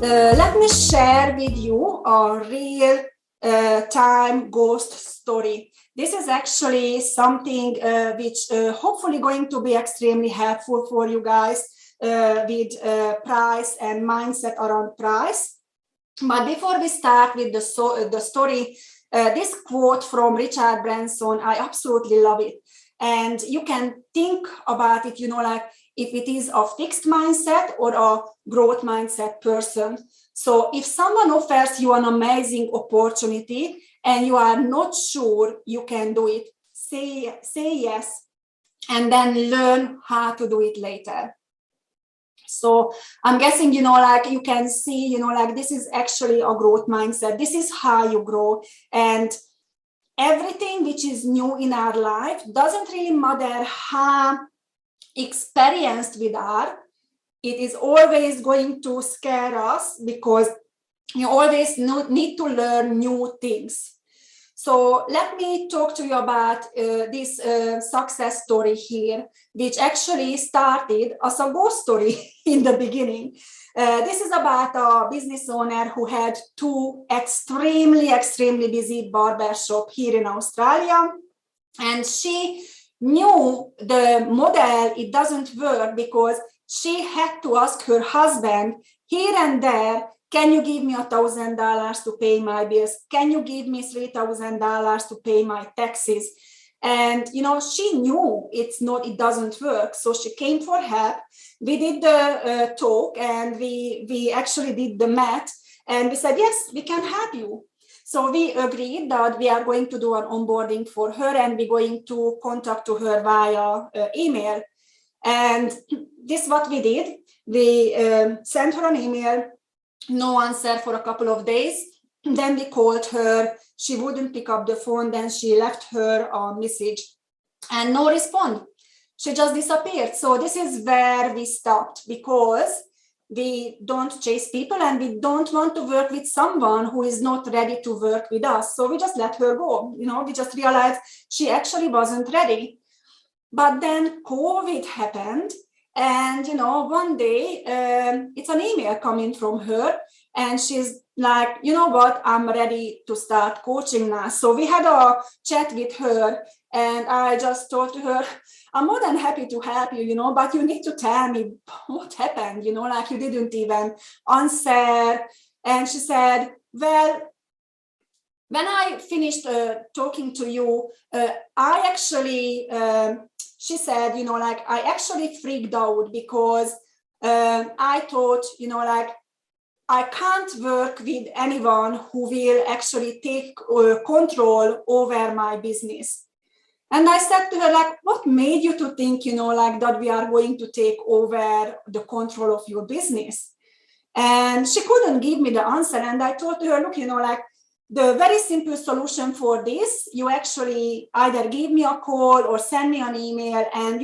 Let me share with you a real time ghost story. This is actually something which hopefully going to be extremely helpful for you guys with price and mindset around price. But before we start with the story, this quote from Richard Branson, I absolutely love it. And you can think about it, like if it is a fixed mindset or a growth mindset person. So if someone offers you an amazing opportunity and you are not sure you can do it, say yes, and then learn how to do it later. So I'm guessing, like you can see, like this is actually a growth mindset. This is how you grow. And everything which is new in our life doesn't really matter how experienced we are. It is always going to scare us because you always need to learn new things. So let me talk to you about this success story here, which actually started as a ghost story in the beginning. This is about a business owner who had two extremely busy barbershop here in Australia. And she knew the model, it doesn't work because she had to ask her husband here and there, can you give me $1,000 to pay my bills? Can you give me $3,000 to pay my taxes? And, she knew it doesn't work. So she came for help. We did the talk and we actually did the math and we said, yes, we can help you. So we agreed that we are going to do an onboarding for her and we're going to contact to her via email. And this is what we did. We sent her an email, no answer for a couple of days. Then we called her. She wouldn't pick up the phone. Then she left her a message and no response. She just disappeared. So this is where we stopped because we don't chase people and we don't want to work with someone who is not ready to work with us. So we just let her go. We just realized she actually wasn't ready. But then COVID happened. And, one day it's an email coming from her and she's like, you know what, I'm ready to start coaching now. So we had a chat with her and I just told to her, I'm more than happy to help you, but you need to tell me what happened, like you didn't even answer. And she said, well, when I finished talking to you, I actually, she said, like I actually freaked out because I thought, like I can't work with anyone who will actually take control over my business. And I said to her, like, what made you to think, like that we are going to take over the control of your business? And she couldn't give me the answer. And I told her, look, like the very simple solution for this, you actually either give me a call or send me an email and,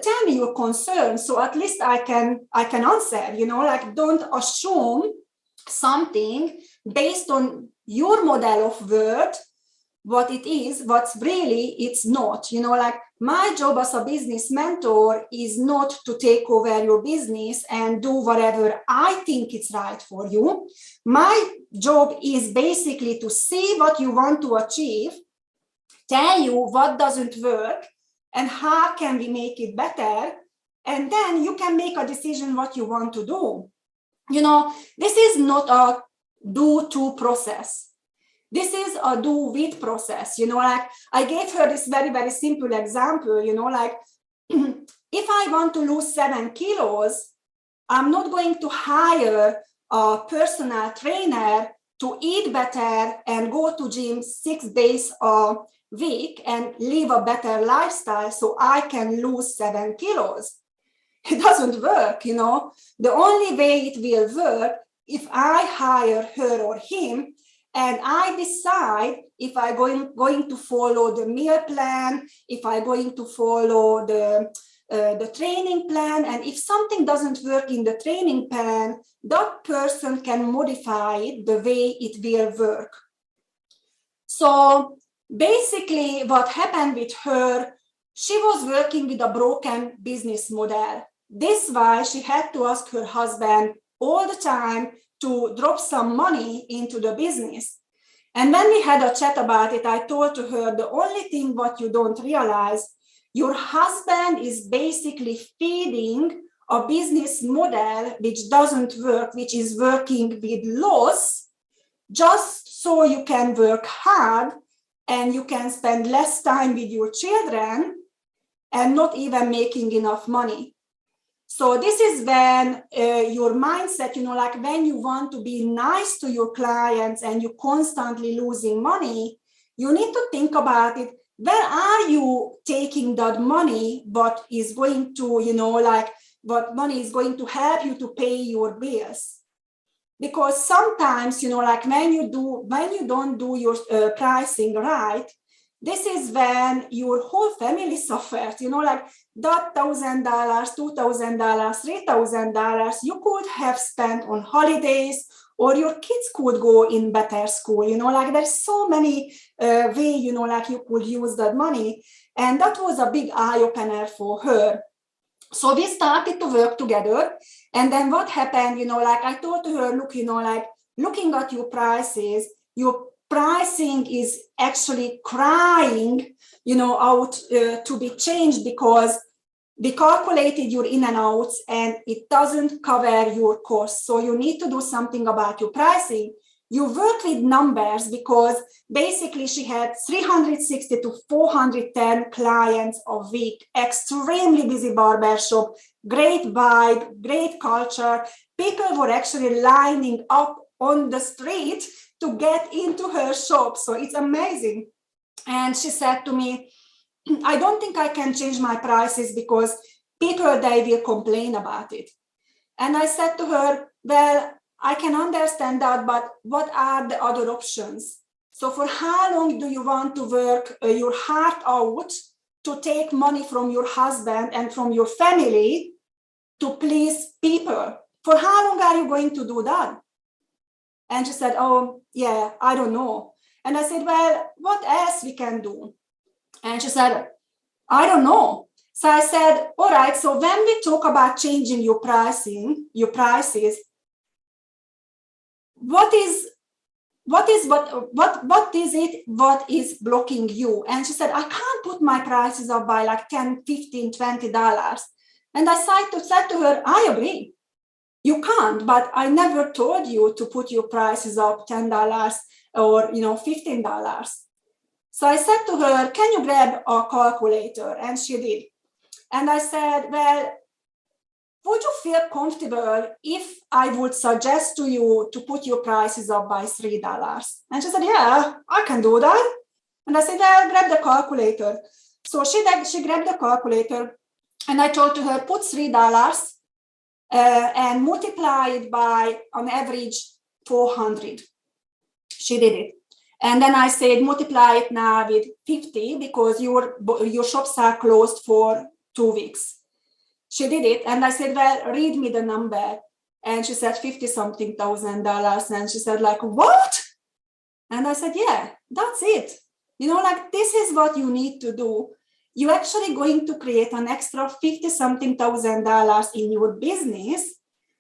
tell me your concern. So at least I can answer, like don't assume something based on your model of word, what it is, what's really, it's not, like my job as a business mentor is not to take over your business and do whatever I think it's right for you. My job is basically to see what you want to achieve, tell you what doesn't work and how can we make it better. And then you can make a decision what you want to do. This is not a do-to process. This is a do-with process, like I gave her this very, very simple example, like if I want to lose 7 kilos, I'm not going to hire a personal trainer to eat better and go to gym 6 days a week and live a better lifestyle so I can lose 7 kilos. It doesn't work, The only way it will work if I hire her or him and I decide if I'm going to follow the meal plan, if I'm going to follow the training plan. And if something doesn't work in the training plan, that person can modify it the way it will work. So basically what happened with her, she was working with a broken business model. This is why she had to ask her husband all the time, to drop some money into the business. And when we had a chat about it, I told to her, the only thing what you don't realize, your husband is basically feeding a business model which doesn't work, which is working with loss, just so you can work hard and you can spend less time with your children and not even making enough money. So this is when your mindset, like when you want to be nice to your clients and you're constantly losing money, you need to think about it. Where are you taking that money? What is going to, what money is going to help you to pay your bills? Because sometimes, like when you don't do your pricing right, this is when your whole family suffers, like that $1,000, $2,000, $3,000 you could have spent on holidays, or your kids could go in better school, like there's so many ways, like you could use that money. And that was a big eye-opener for her. So we started to work together. And then what happened, like I told to her, look, like looking at your prices, your pricing is actually crying, out to be changed, because we calculated your in and outs and it doesn't cover your costs. So you need to do something about your pricing. You work with numbers, because basically she had 360 to 410 clients a week, extremely busy barbershop, great vibe, great culture. People were actually lining up on the street to get into her shop. So it's amazing. And she said to me, I don't think I can change my prices because people, they will complain about it. And I said to her, well, I can understand that, but what are the other options? So for how long do you want to work your heart out to take money from your husband and from your family to please people? For how long are you going to do that? And she said, oh, yeah, I don't know. And I said, well, what else we can do? And she said, I don't know. So I said, all right, so when we talk about changing your prices, what is blocking you? And she said, I can't put my prices up by like $10, $15, $20. And I said to her, I agree. You can't, but I never told you to put your prices up $10 or $15. So I said to her, can you grab a calculator? And she did. And I said, well, would you feel comfortable if I would suggest to you to put your prices up by $3? And she said, yeah, I can do that. And I said, well, grab the calculator. So she grabbed the calculator, and I told to her, put $3 and multiply it by, on average, 400. She did it. And then I said, multiply it now with 50 because your shops are closed for 2 weeks. She did it. And I said, well, read me the number. And she said, $50-something thousand. And she said, like, what? And I said, yeah, that's it. Like, this is what you need to do. You're actually going to create an extra $50-something thousand in your business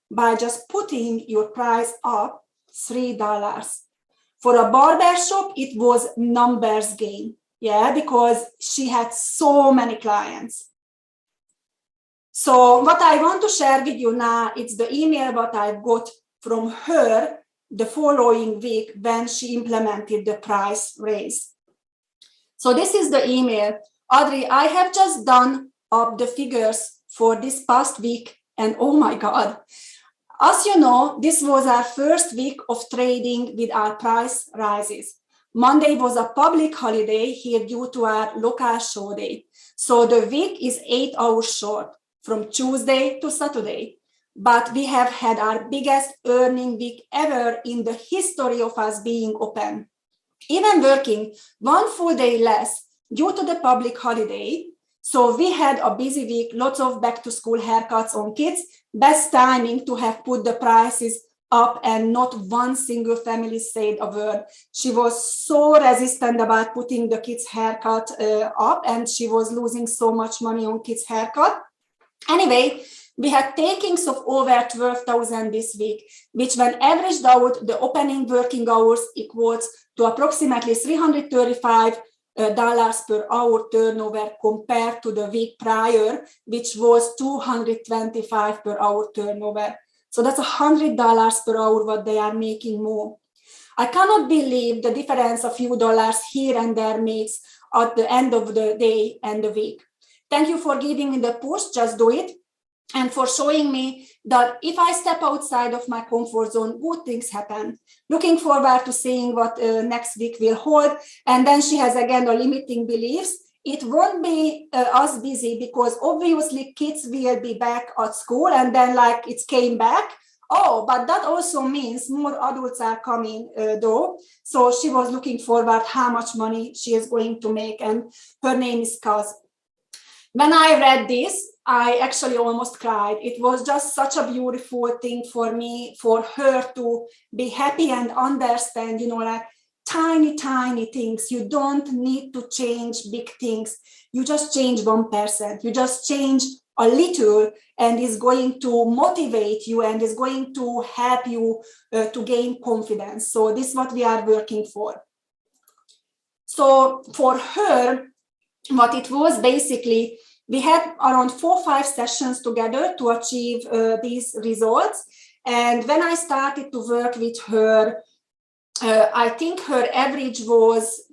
by just putting your price up $3. For a barbershop, it was numbers game, because she had so many clients. So what I want to share with you now, it's the email what I got from her the following week when she implemented the price raise. So this is the email. Audrey, I have just done up the figures for this past week, and oh my God. As you know, this was our first week of trading with our price rises. Monday was a public holiday here due to our local show day. So the week is 8 hours short from Tuesday to Saturday. But we have had our biggest earning week ever in the history of us being open. Even working 1 full day less due to the public holiday. So we had a busy week, lots of back to school haircuts on kids, best timing to have put the prices up, and not one single family said a word. She was so resistant about putting the kids' haircut up, and she was losing so much money on kids' haircut. Anyway, we had takings of over 12,000 this week, which when averaged out, the opening working hours equals to approximately $335 per hour turnover compared to the week prior, which was $225 per hour turnover. So that's $100 per hour what they are making more. I cannot believe the difference a few dollars here and there makes at the end of the day and the week. Thank you for giving me the push, just do it. And for showing me that if I step outside of my comfort zone, good things happen. Looking forward to seeing what next week will hold. And then she has again the limiting beliefs. It won't be as busy because obviously kids will be back at school and then like it came back. Oh, but that also means more adults are coming though. So she was looking forward how much money she is going to make. And her name is Kaz. When I read this, I actually almost cried. It was just such a beautiful thing for me, for her to be happy and understand, like tiny things. You don't need to change big things. You just change 1%. You just change a little and is going to motivate you and is going to help you to gain confidence. So this is what we are working for. So for her, what it was basically, we had around 4 or 5 sessions together to achieve these results. And when I started to work with her, I think her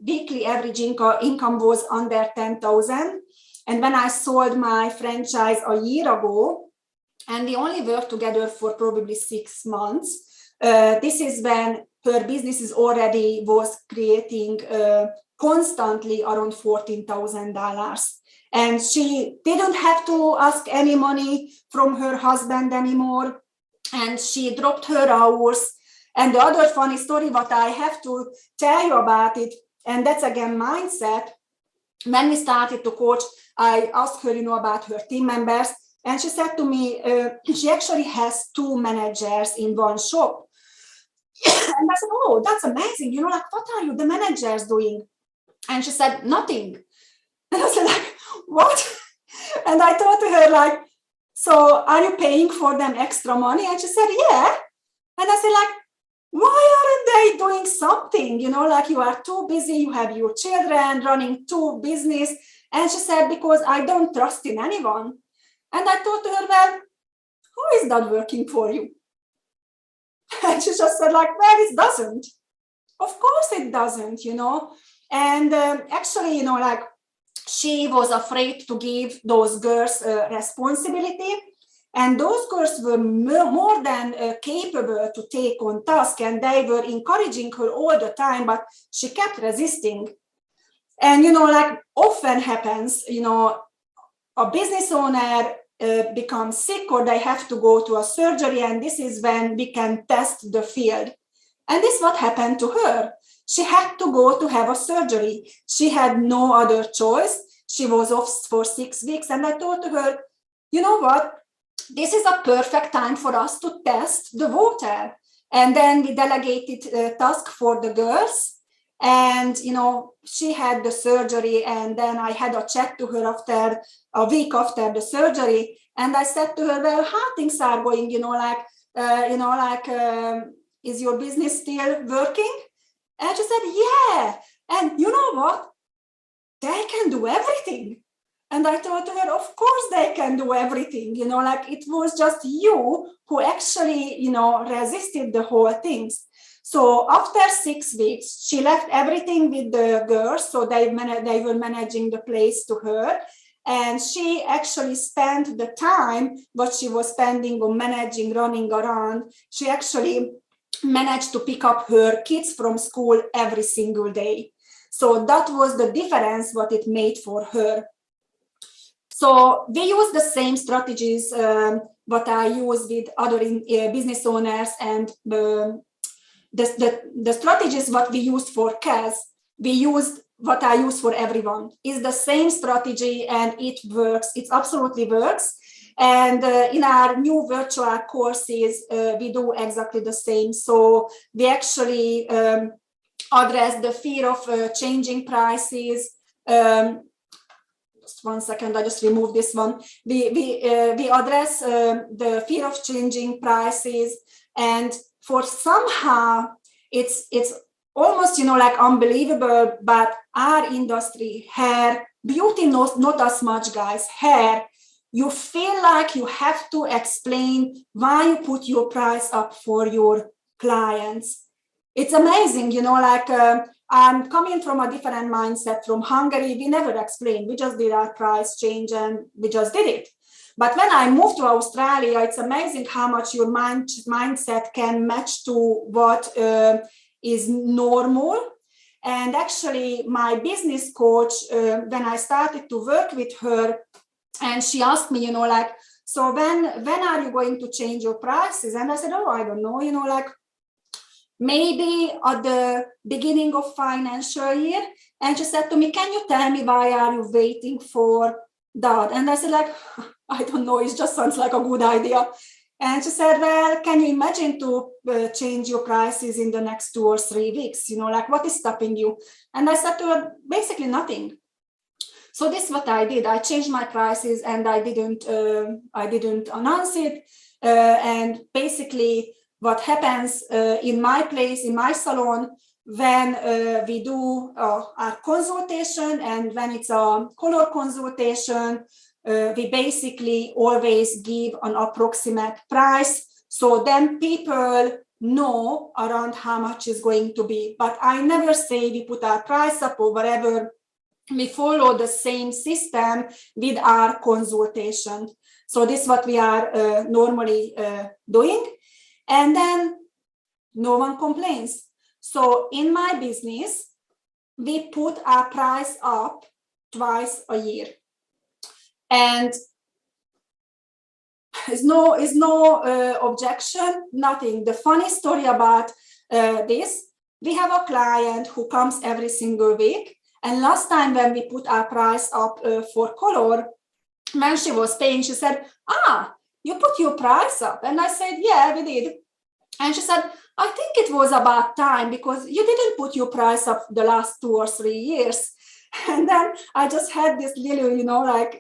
weekly average income was under 10,000. And when I sold my franchise a year ago, and we only worked together for probably 6 months, this is when her business was creating constantly around $14,000. And she didn't have to ask any money from her husband anymore. And she dropped her hours. And the other funny story, what I have to tell you about it, and that's again mindset. When we started to coach, I asked her, about her team members. And she said to me, she actually has 2 managers in one shop. And I said, oh, that's amazing. What are the managers doing? And she said, nothing. And I said, what? And I told her, so are you paying for them extra money? And she said, yeah. And I said, why aren't they doing something? You are too busy, you have your children running 2 business. And she said, because I don't trust in anyone. And I told her, well, how is that working for you? And she just said, well, it doesn't. Of course it doesn't, And actually, she was afraid to give those girls responsibility. And those girls were more than capable to take on task. And they were encouraging her all the time, but she kept resisting. And, often happens, a business owner becomes sick or they have to go to a surgery. And this is when we can test the field. And this is what happened to her. She had to go to have a surgery. She had no other choice. She was off for 6 weeks. And I told her, you know what? This is a perfect time for us to test the water. And then we delegated a task for the girls. And, she had the surgery. And then I had a chat to her after a week after the surgery. And I said to her, well, how things are going, is your business still working? And she said, yeah. And you know what? They can do everything. And I told her, of course they can do everything. It was just you who actually, resisted the whole things. So after 6 weeks, she left everything with the girls. So they were managing the place to her. And she actually spent the time, what she was spending on managing, running around. She actually managed to pick up her kids from school every single day. So that was the difference what it made for her. So we use the same strategies what I use with other business owners, and the strategies what we used for Kaz, we used what I use for everyone. It's the same strategy and it works. It absolutely works. And in our new virtual courses, we do exactly the same. So we actually address the fear of changing prices, just 1 second, I just removed this one. We address the fear of changing prices, and for somehow it's almost, like unbelievable, but our industry, hair, beauty, not as much, guys, hair, you feel like you have to explain why you put your price up for your clients. It's amazing, I'm coming from a different mindset from Hungary. We never explained. We just did our price change and we just did it. But when I moved to Australia, it's amazing how much your mindset can match to what is normal. And actually, my business coach, when I started to work with her, and she asked me, so when are you going to change your prices? And I said, oh, I don't know, maybe at the beginning of financial year. And she said to me, can you tell me why are you waiting for that? And I said, I don't know, it just sounds like a good idea. And she said, well, can you imagine to change your prices in the next 2 or 3 weeks? What is stopping you? And I said to her, basically nothing. So this is what I did. I changed my prices and I didn't announce it. And basically what happens in my place, in my salon, when we do our consultation, and when it's a color consultation, we basically always give an approximate price. So then people know around how much is going to be. But I never say we put our price up or whatever. We follow the same system with our consultation. So this is what we are normally doing. And then no one complains. So in my business, we put our price up twice a year. And is no objection, nothing. The funny story about this, we have a client who comes every single week. And last time when we put our price up for color, when she was paying, she said, you put your price up. And I said, yeah, we did. And she said, I think it was about time because you didn't put your price up the last 2 or 3 years. And then I just had this little,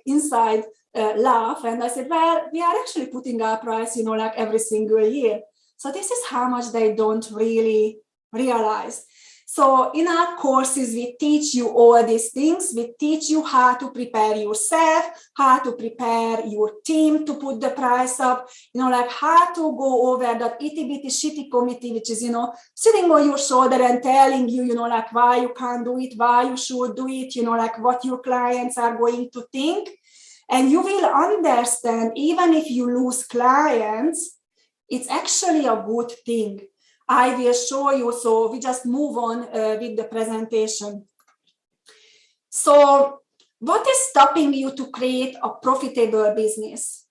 inside laugh. And I said, well, we are actually putting our price, every single year. So this is how much they don't really realize. So in our courses, we teach you all these things. We teach you how to prepare yourself, how to prepare your team to put the price up, how to go over that itty-bitty shitty committee, which is, sitting on your shoulder and telling you, why you can't do it, why you should do it, what your clients are going to think. And you will understand, even if you lose clients, it's actually a good thing. I will show you, so we just move on with the presentation. So what is stopping you to create a profitable business?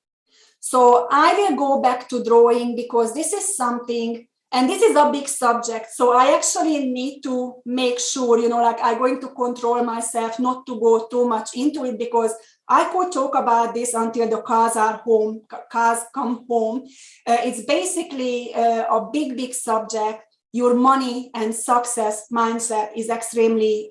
So I will go back to drawing because this is something, and this is a big subject. So I actually need to make sure, I'm going to control myself not to go too much into it because I could talk about this until the cars come home. It's basically a big subject. Your money and success mindset is extremely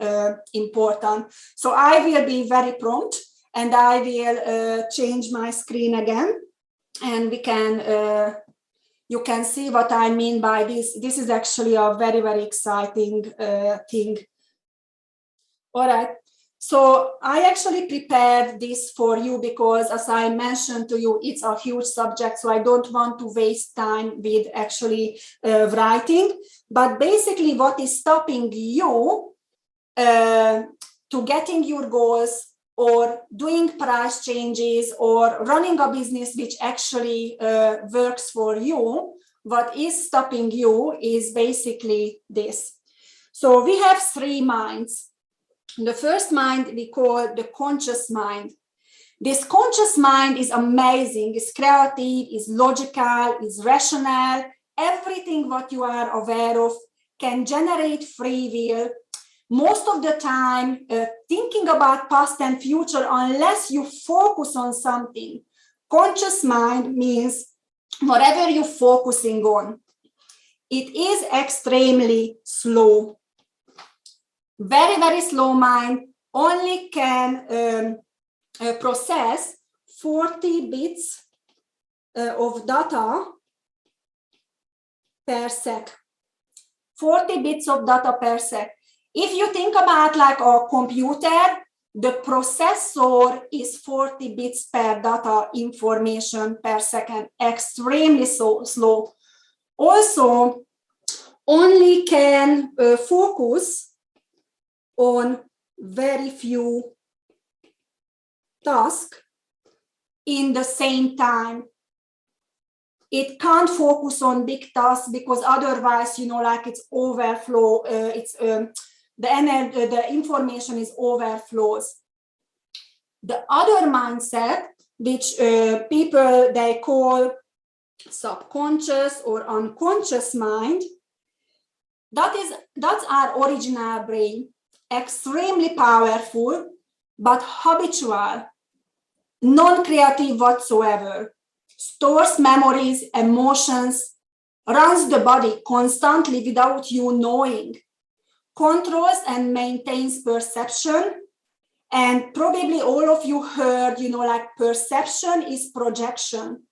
important. So I will be very prompt and I will change my screen again. And we can, you can see what I mean by this. This is actually a very exciting thing. All right. So I actually prepared this for you because, as I mentioned to you, it's a huge subject. So I don't want to waste time with actually writing. But basically what is stopping you to getting your goals or doing price changes or running a business which actually works for you, what is stopping you is basically this. So we have 3 minds. The first mind we call the conscious mind. This conscious mind is amazing, is creative, is logical, is rational. Everything what you are aware of can generate free will. Most of the time, thinking about past and future, unless you focus on something. Conscious mind means whatever you're focusing on. It is extremely slow. Very slow mind only can process 40 bits of data per sec. 40 bits of data per sec. If you think about like a computer, the processor is 40 bits per data information per second, extremely slow. Also, only can focus on very few tasks in the same time. It can't focus on big tasks because otherwise, like it's overflow. The information is overflows. The other mindset, which people they call subconscious or unconscious mind, that's our original brain, extremely powerful, but habitual, non-creative whatsoever, stores memories, emotions, runs the body constantly without you knowing, controls and maintains perception. And probably all of you heard, like perception is projection.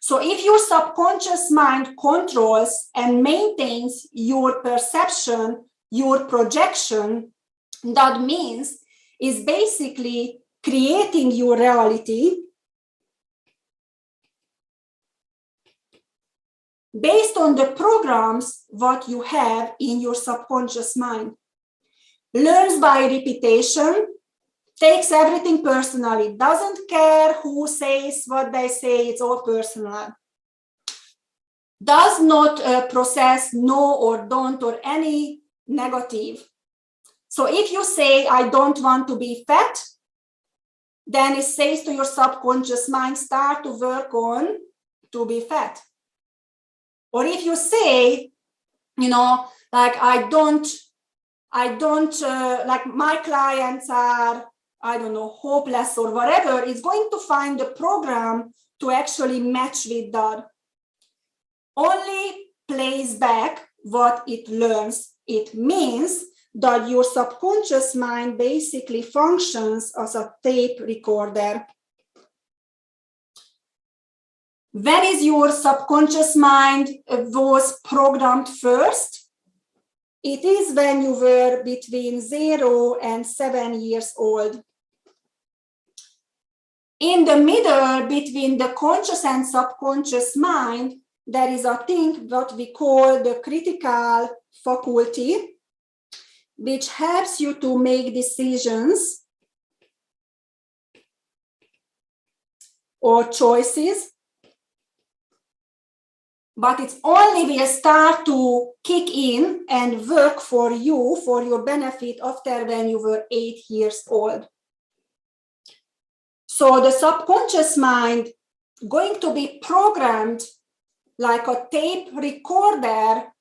So if your subconscious mind controls and maintains your perception, your projection, that means is basically creating your reality based on the programs what you have in your subconscious mind. Learns by repetition, takes everything personally, doesn't care who says what they say, it's all personal. Does not process no or don't or any negative. So if you say, I don't want to be fat, then it says to your subconscious mind, start to work on to be fat. Or if you say, like I don't, like my clients are, I don't know, hopeless or whatever, it's going to find a program to actually match with that. Only plays back what it learns. It means that your subconscious mind basically functions as a tape recorder. When is your subconscious mind was programmed first? It is when you were between 0 and 7 years old. In the middle between the conscious and subconscious mind, there is a thing that we call the critical faculty, which helps you to make decisions or choices. But it's only will start to kick in and work for you, for your benefit after when you were 8 years old. So the subconscious mind going to be programmed like a tape recorder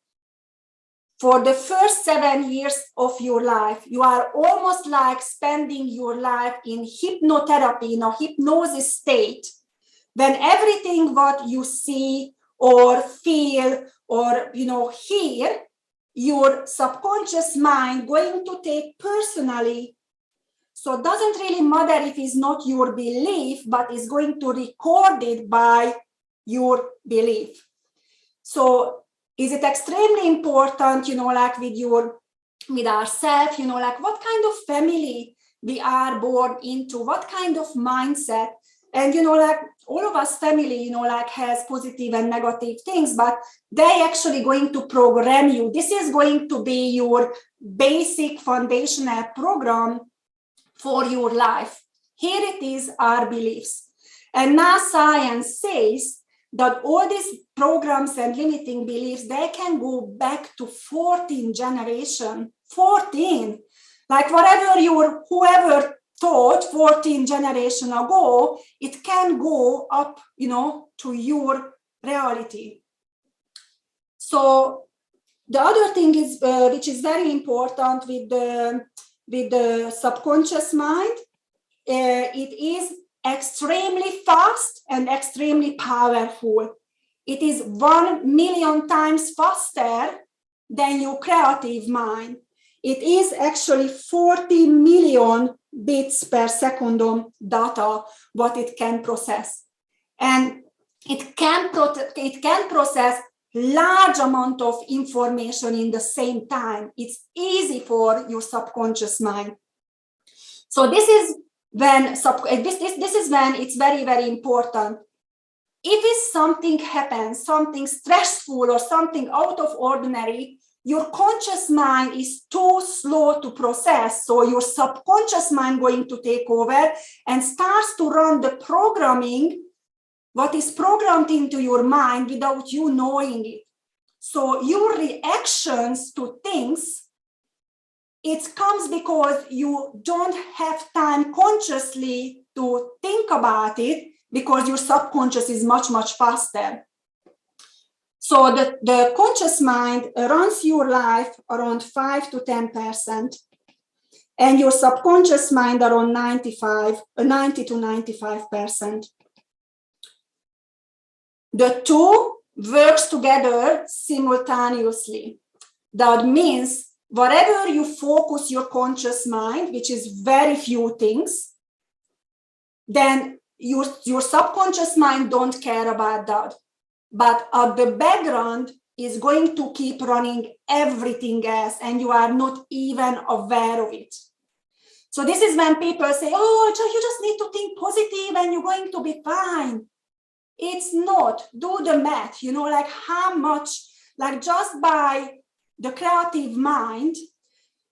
for the first 7 years of your life. You are almost like spending your life in hypnotherapy, in a hypnosis state, when everything what you see or feel or hear, your subconscious mind going to take personally. So it doesn't really matter if it's not your belief, but it's going to record it by your belief. So is it extremely important, like with ourselves, like what kind of family we are born into, what kind of mindset. And, like all of us family, like has positive and negative things, but they actually going to program you. This is going to be your basic foundational program for your life. Here it is, our beliefs. And now science says that all these programs and limiting beliefs, they can go back to 14 generation, 14. Like whoever thought 14 generation ago, it can go up, to your reality. So the other thing is, which is very important with the subconscious mind, it is extremely fast and extremely powerful. It is 1 million times faster than your creative mind. It is actually 40 million bits per second data what it can process. And it can process large amount of information in the same time. It's easy for your subconscious mind. So this is when it's very, very important. If something happens, something stressful or something out of ordinary, your conscious mind is too slow to process. So your subconscious mind going to take over and starts to run the programming, what is programmed into your mind without you knowing it. So your reactions to things, it comes because you don't have time consciously to think about it, because your subconscious is much, much faster. So the conscious mind runs your life around 5 to 10%, and your subconscious mind around 90 to 95%. The two works together simultaneously. That means whatever you focus your conscious mind, which is very few things, then your subconscious mind don't care about that. But at the background is going to keep running everything else, and you are not even aware of it. So this is when people say, oh, you just need to think positive and you're going to be fine. It's not. Do the math, like how much, like just by the creative mind,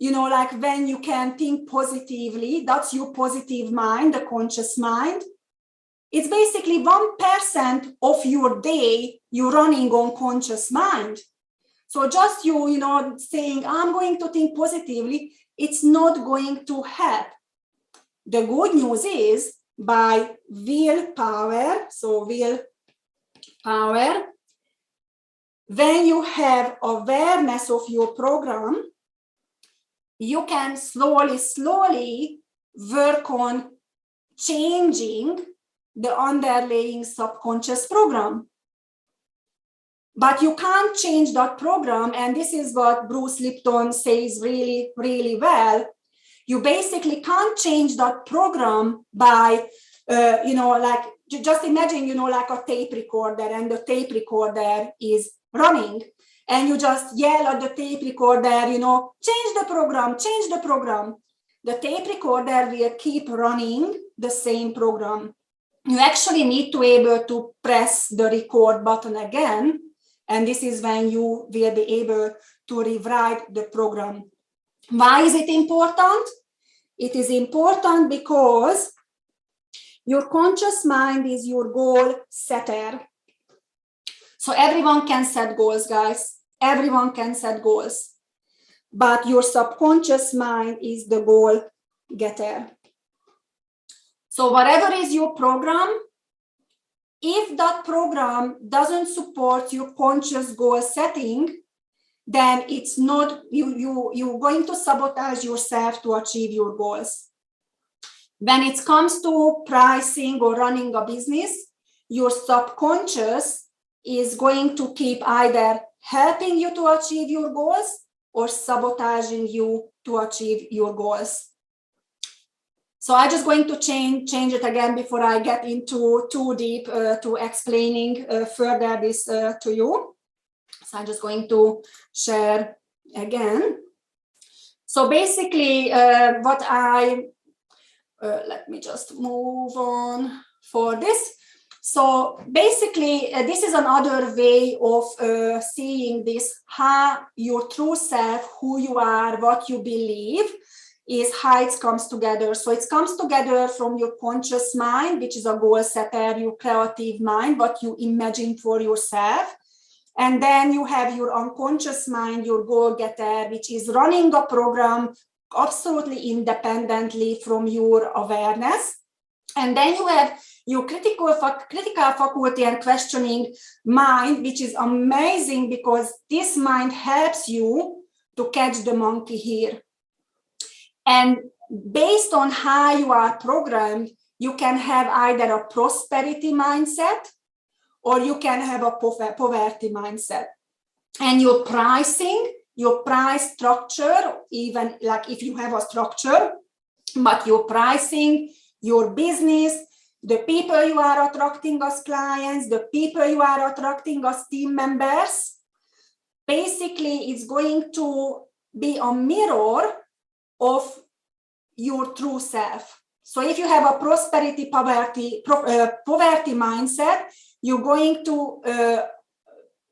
like when you can think positively, that's your positive mind, the conscious mind. It's basically 1% of your day you're running on conscious mind. So just you saying, I'm going to think positively, it's not going to help. The good news is by willpower, when you have awareness of your program, you can slowly work on changing the underlying subconscious program. But you can't change that program, and this is what Bruce Lipton says really, really well. You basically can't change that program by, like, just imagine, like a tape recorder, and the tape recorder is running, and you just yell at the tape recorder, change the program. The tape recorder will keep running the same program. You actually need to be able to press the record button again, and this is when you will be able to rewrite the program. Why is it important? It is important because your conscious mind is your goal setter. So everyone can set goals, guys. Everyone can set goals. But your subconscious mind is the goal getter. So whatever is your program, if that program doesn't support your conscious goal setting, then it's not, you're going to sabotage yourself to achieve your goals. When it comes to pricing or running a business, your subconscious is going to keep either helping you to achieve your goals or sabotaging you to achieve your goals. So I'm just going to change it again before I get into too deep to explaining further this to you. So I'm just going to share again. So basically let me just move on for this. So basically, this is another way of seeing this, how your true self, who you are, what you believe, is how it comes together. So it comes together from your conscious mind, which is a goal setter, your creative mind, what you imagine for yourself. And then you have your unconscious mind, your goal getter, which is running a program absolutely independently from your awareness. And then you have your critical faculty and questioning mind, which is amazing because this mind helps you to catch the monkey here. And based on how you are programmed, you can have either a prosperity mindset or you can have a poverty mindset. And your pricing your price structure, even like if you have a structure, but your pricing, your business, the people you are attracting as clients, the people you are attracting as team members, basically it's going to be a mirror of your true self. So if you have a poverty mindset, you're going to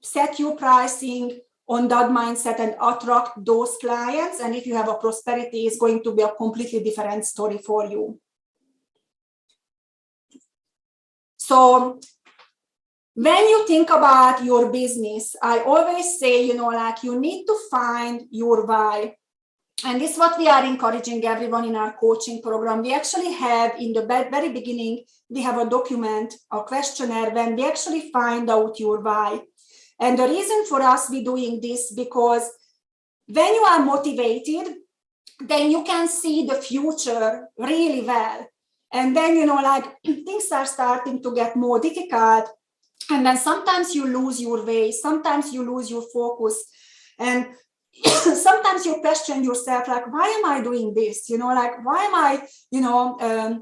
set your pricing on that mindset and attract those clients. And if you have a prosperity, it's going to be a completely different story for you. So when you think about your business, I always say, you need to find your why. And this is what we are encouraging everyone in our coaching program. We actually have in the very beginning, we have a document, a questionnaire, when we actually find out your why. And the reason for us we doing this, because when you are motivated, then you can see the future really well. And then, things are starting to get more difficult. And then sometimes you lose your way, sometimes you lose your focus. And sometimes you question yourself, like, why am I doing this? Why am I,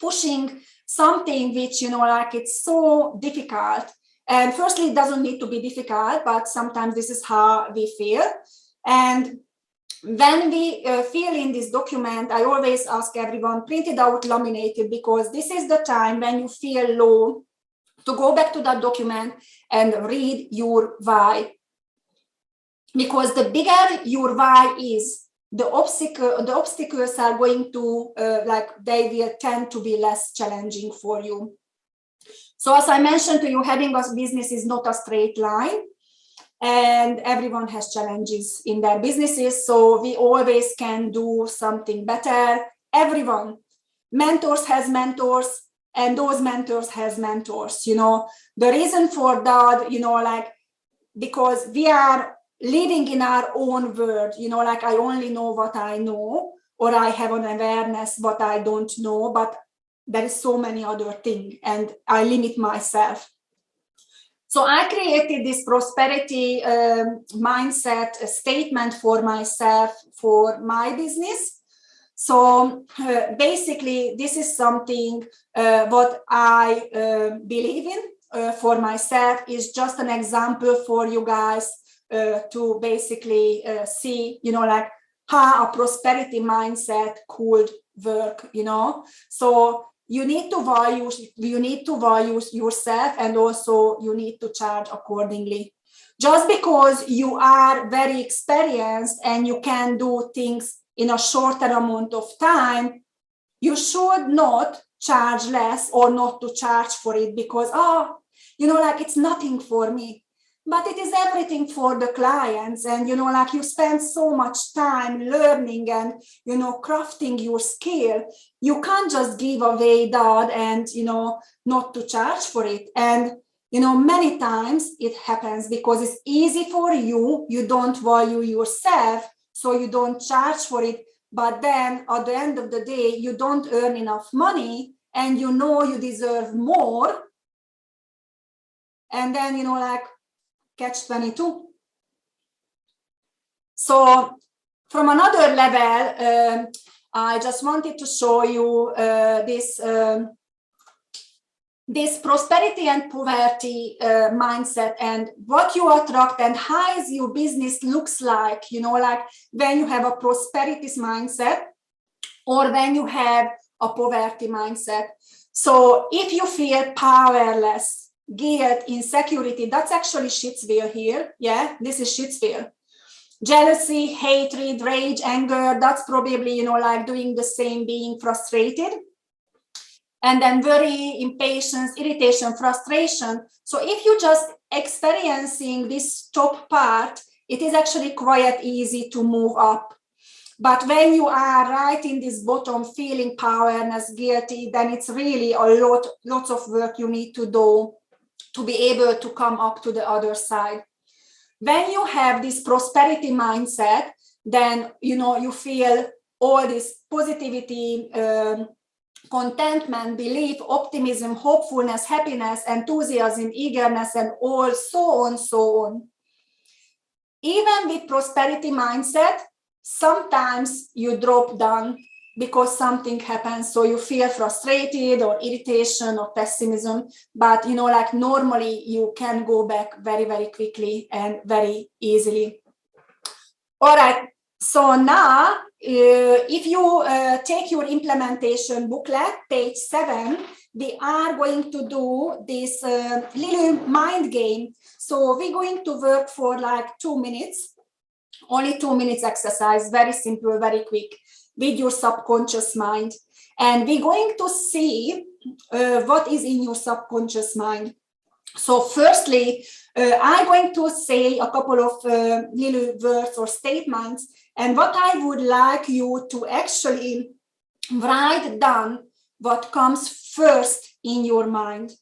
pushing something which, it's so difficult. And firstly, it doesn't need to be difficult, but sometimes this is how we feel. And when we fill in this document, I always ask everyone, print it out, laminate it, because this is the time when you feel low to go back to that document and read your why. Because the bigger your why is, the obstacles are going to, they will tend to be less challenging for you. So as I mentioned to you, having a business is not a straight line, and everyone has challenges in their businesses. So we always can do something better. Everyone, mentors has mentors, and those mentors has mentors. The reason for that, because we are living in our own world, I only know what I know, or I have an awareness what I don't know, but there is so many other things, and I limit myself. So I created this prosperity mindset statement for myself, for my business. So basically, this is something what I believe in for myself, is just an example for you guys to basically see, how a prosperity mindset could work, So you need to value yourself, and also you need to charge accordingly. Just because you are very experienced and you can do things in a shorter amount of time, you should not charge less or not to charge for it, because, it's nothing for me. But it is everything for the clients. And, you spend so much time learning and, crafting your skill. You can't just give away that and, not to charge for it. And, many times it happens because it's easy for you. You don't value yourself, so you don't charge for it. But then at the end of the day, you don't earn enough money, and you deserve more. And then, catch-22. So from another level, I just wanted to show you this prosperity and poverty mindset, and what you attract and how your business looks like, when you have a prosperity mindset or when you have a poverty mindset. So if you feel powerless, guilt, insecurity, that's actually Shitsville here. Yeah, this is Shitsville. Jealousy, hatred, rage, anger, that's probably, doing the same, being frustrated. And then worry, impatience, irritation, frustration. So if you're just experiencing this top part, it is actually quite easy to move up. But when you are right in this bottom, feeling powerless, guilty, then it's really lots of work you need to do to be able to come up to the other side. When you have this prosperity mindset, then, you feel all this positivity, contentment, belief, optimism, hopefulness, happiness, enthusiasm, eagerness, and all so on. Even with prosperity mindset, sometimes you drop down because something happens. So you feel frustrated or irritation or pessimism, but like normally you can go back very, very quickly and very easily. All right. So now, if you take your implementation booklet, page 7, we are going to do this little mind game. So we're going to work for like 2 minutes, only 2 minutes exercise, very simple, very quick, with your subconscious mind. And we're going to see what is in your subconscious mind. So firstly, I'm going to say a couple of little words or statements, and what I would like you to actually write down what comes first in your mind.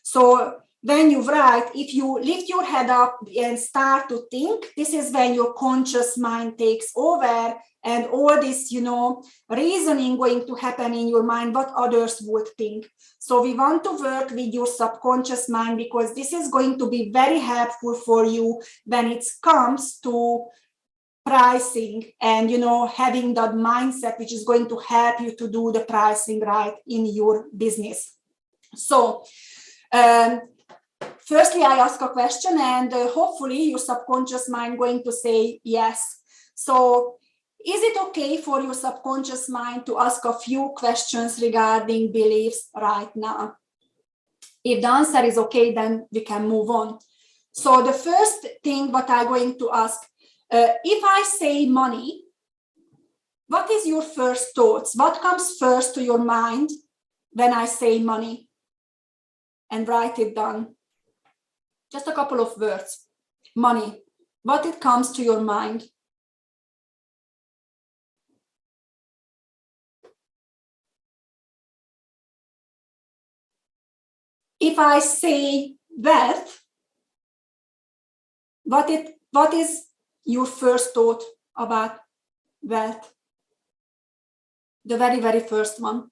So when you write, if you lift your head up and start to think, this is when your conscious mind takes over, and all this, reasoning going to happen in your mind, what others would think. So we want to work with your subconscious mind, because this is going to be very helpful for you when it comes to pricing and having that mindset which is going to help you to do the pricing right in your business. So firstly, I ask a question, and hopefully your subconscious mind going to say yes. So is it okay for your subconscious mind to ask a few questions regarding beliefs right now? If the answer is okay, then we can move on. So the first thing what I'm going to ask, if I say money, what is your first thoughts? What comes first to your mind when I say money? And write it down. Just a couple of words. Money. What it comes to your mind? If I say wealth, what is your first thought about wealth? The very, very first one.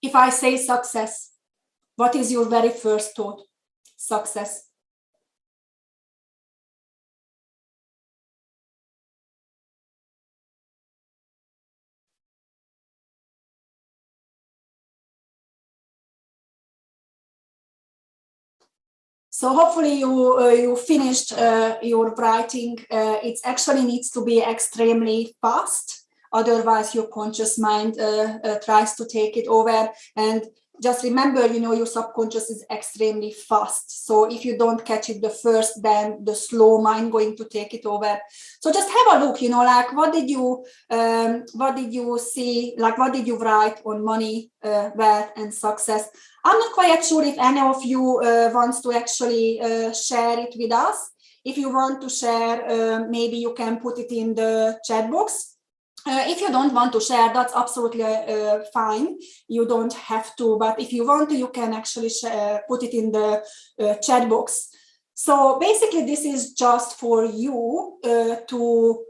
If I say success, what is your very first thought? Success. So hopefully you finished your writing. It actually needs to be extremely fast. Otherwise, your conscious mind tries to take it over. And just remember, your subconscious is extremely fast. So if you don't catch it the first, then the slow mind going to take it over. So just have a look, like what did you see? Like what did you write on money, wealth, and success? I'm not quite sure if any of you wants to actually share it with us. If you want to share, maybe you can put it in the chat box. If you don't want to share, that's absolutely fine. You don't have to, but if you want to, you can actually put it in the chat box. So basically, this is just for you to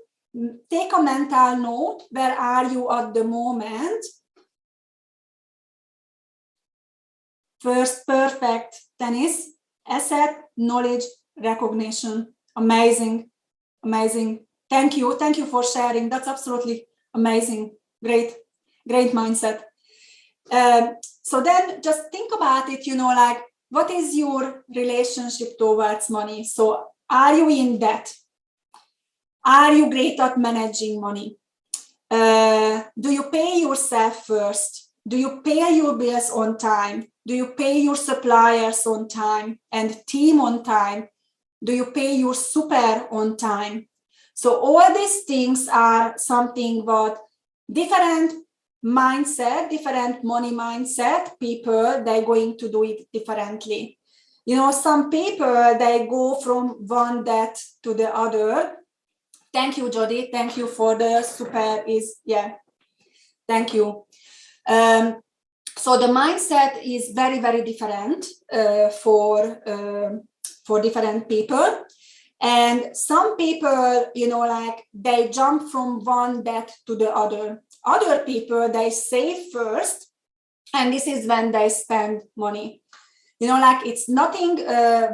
take a mental note. Where are you at the moment? First, perfect. Tennis, asset, knowledge, recognition. Amazing, amazing. Thank you for sharing. That's absolutely amazing. Great mindset. So then just think about it, like what is your relationship towards money? So are you in debt? Are you great at managing money? Do you pay yourself first? Do you pay your bills on time? Do you pay your suppliers on time and team on time? Do you pay your super on time? So all these things are something what different mindset, different money mindset people, they're going to do it differently. Some people, they go from one debt to the other. Thank you, Jody. Thank you for the super Thank you. So the mindset is very, very different for different people. And some people, like they jump from one debt to the other. Other people, they save first, and this is when they spend money. Like it's nothing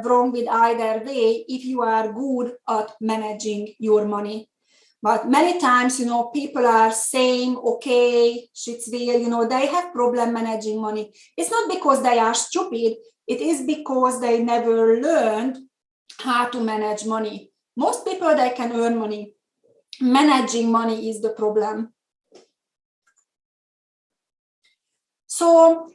wrong with either way if you are good at managing your money. But many times, people are saying, okay, Shitsville, they have problem managing money. It's not because they are stupid. It is because they never learned how to manage money. Most people, they can earn money. Managing money is the problem. So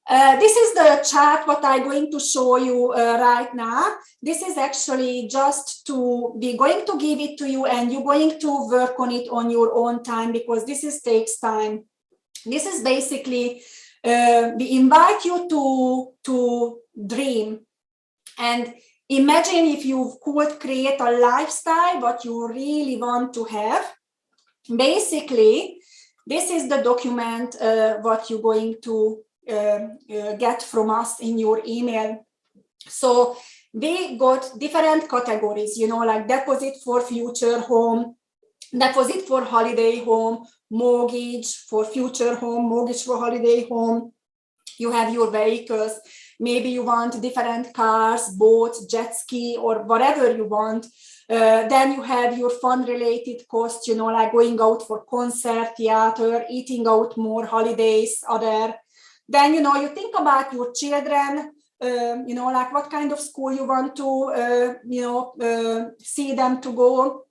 this is the chart what I'm going to show you right now. This is actually just to be going to give it to you, and you're going to work on it on your own time, because this takes time. This is basically, we invite you to dream and imagine if you could create a lifestyle what you really want to have. Basically, this is the document what you're going to get from us in your email. So we got different categories, like deposit for future home, deposit for holiday home, mortgage for future home, mortgage for holiday home. You have your vehicles. Maybe you want different cars, boats, jet ski, or whatever you want. Then you have your fun-related costs, like going out for concert, theater, eating out more, holidays, other. Then, you think about your children, like what kind of school you want to, see them to go,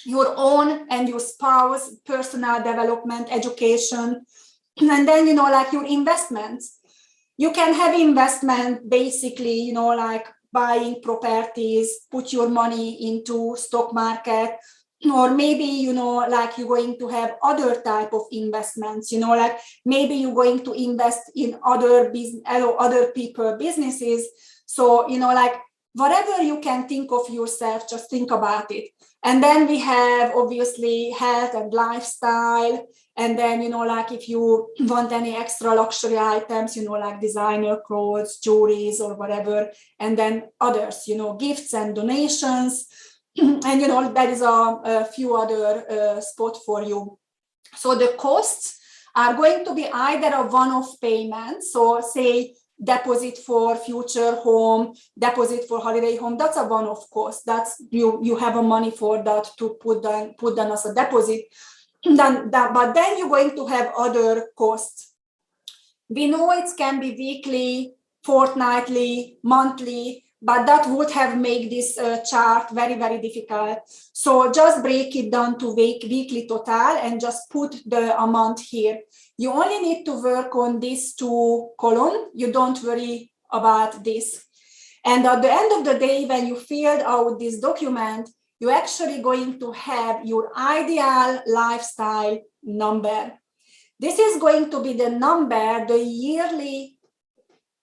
your own and your spouse, personal development, education. And then, like your investments. You can have investment basically, like buying properties, put your money into stock market, or maybe, like you're going to have other type of investments, like maybe you're going to invest in other business, other people businesses. So, like whatever you can think of yourself, just think about it. And then we have obviously health and lifestyle. And then, like if you want any extra luxury items, like designer clothes, jewelries, or whatever. And then others, gifts and donations. And, there is a few other spots for you. So the costs are going to be either a one-off payment. So say deposit for future home, deposit for holiday home, that's a one-off cost. That's you have a money for that to put down as a deposit. But then you're going to have other costs. We know it can be weekly, fortnightly, monthly, but that would have made this chart very, very difficult. So just break it down to weekly total and just put the amount here. You only need to work on these two columns. You don't worry about this. And at the end of the day, when you filled out this document, you're actually going to have your ideal lifestyle number. This is going to be the number, the yearly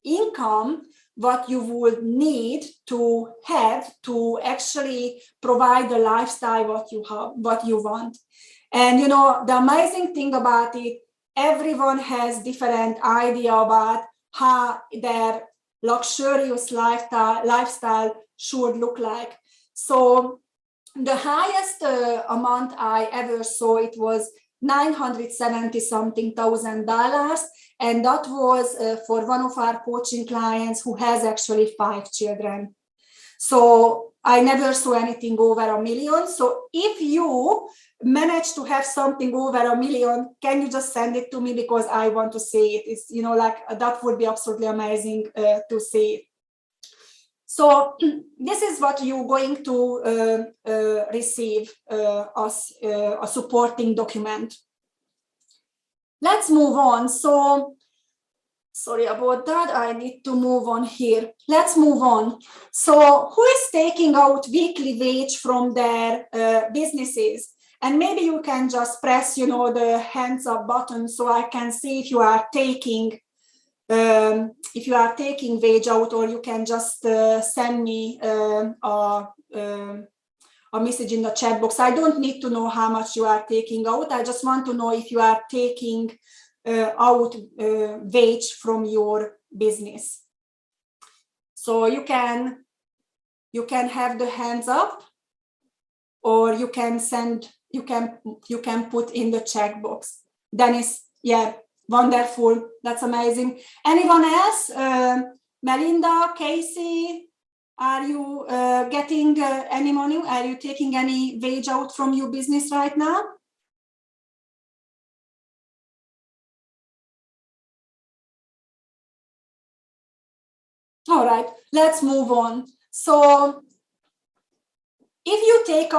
income, what you would need to have to actually provide the lifestyle what you want. And the amazing thing about it, everyone has different idea about how their luxurious lifestyle should look like. So the highest amount I ever saw, it was $970-something thousand, and that was for one of our coaching clients who has actually 5 children. So I never saw anything over $1 million. So if you manage to have something over $1 million, can you just send it to me, because I want to see it. It's like that would be absolutely amazing to see. So this is what you're going to receive as a supporting document. Let's move on. So sorry about that. I need to move on here. Let's move on. So who is taking out weekly wage from their businesses? And maybe you can just press, the hands up button so I can see if you are taking wage out, or you can just send me a message in the chat box. I don't need to know how much you are taking out. I just want to know if you are taking out wage from your business. So you can have the hands up or you can send, you can put in the checkbox. Dennis, yeah, wonderful. That's amazing. Anyone else? Melinda, Casey, are you getting any money? Are you taking any wage out from your business right now? All right, let's move on. So if you take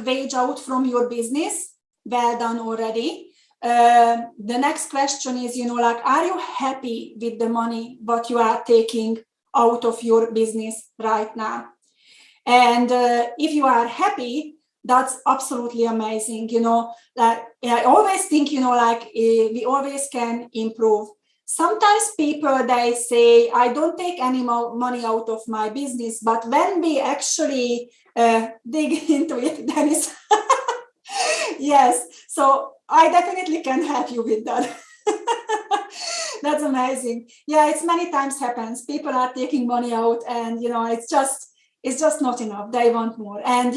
wage out from your business, well done already. The next question is, like, are you happy with the money what you are taking out of your business right now? And if you are happy, that's absolutely amazing. Like, I always think, we always can improve. Sometimes people, they say, I don't take any money out of my business, but when we actually dig into it, Dennis, yes, so I definitely can help you with that. That's amazing. Yeah, it's many times happens. People are taking money out and, it's just not enough. They want more. And,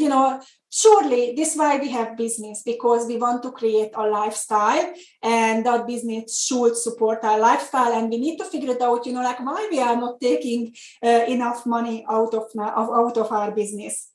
surely this is why we have business, because we want to create a lifestyle, and that business should support our lifestyle. And we need to figure it out, like why we are not taking enough money out of our business.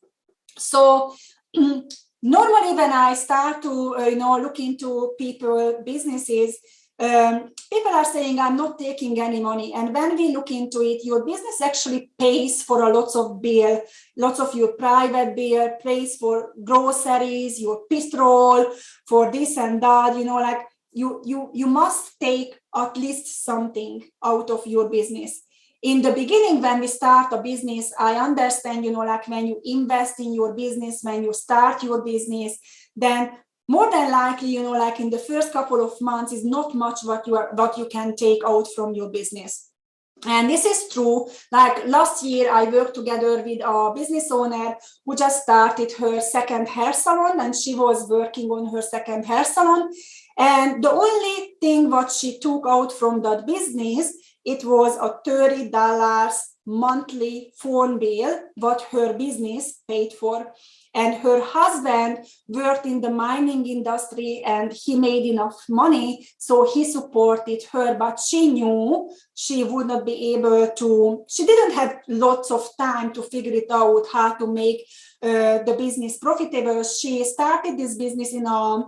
So normally when I start to, look into people businesses, people are saying, I'm not taking any money. And when we look into it, your business actually pays for a lots of bill, lots of your private bill, pays for groceries, your petrol, for this and that, like you must take at least something out of your business. In the beginning, when we start a business, I understand, like when you invest in your business, when you start your business, then more than likely, like in the first couple of months is not much what you can take out from your business. And this is true. Like last year, I worked together with a business owner who just started her second hair salon, and she was working on her second hair salon. And the only thing what she took out from that business, it was a $30 monthly phone bill, what her business paid for. And her husband worked in the mining industry and he made enough money, so he supported her, but she knew she would not be able to, she didn't have lots of time to figure it out how to make the business profitable. She started this business in a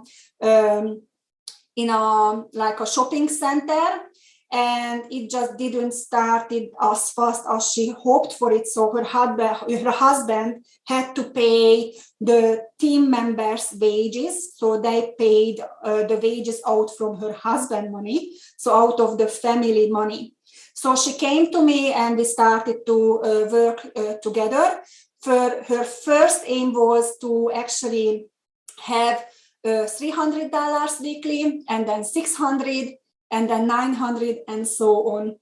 like a shopping center, and it just didn't start it as fast as she hoped for it. So her husband had to pay the team members' wages. So they paid the wages out from her husband money, so out of the family money. So she came to me and we started to work together. Her first aim was to actually have $300 weekly, and then $600, and then $900, and so on.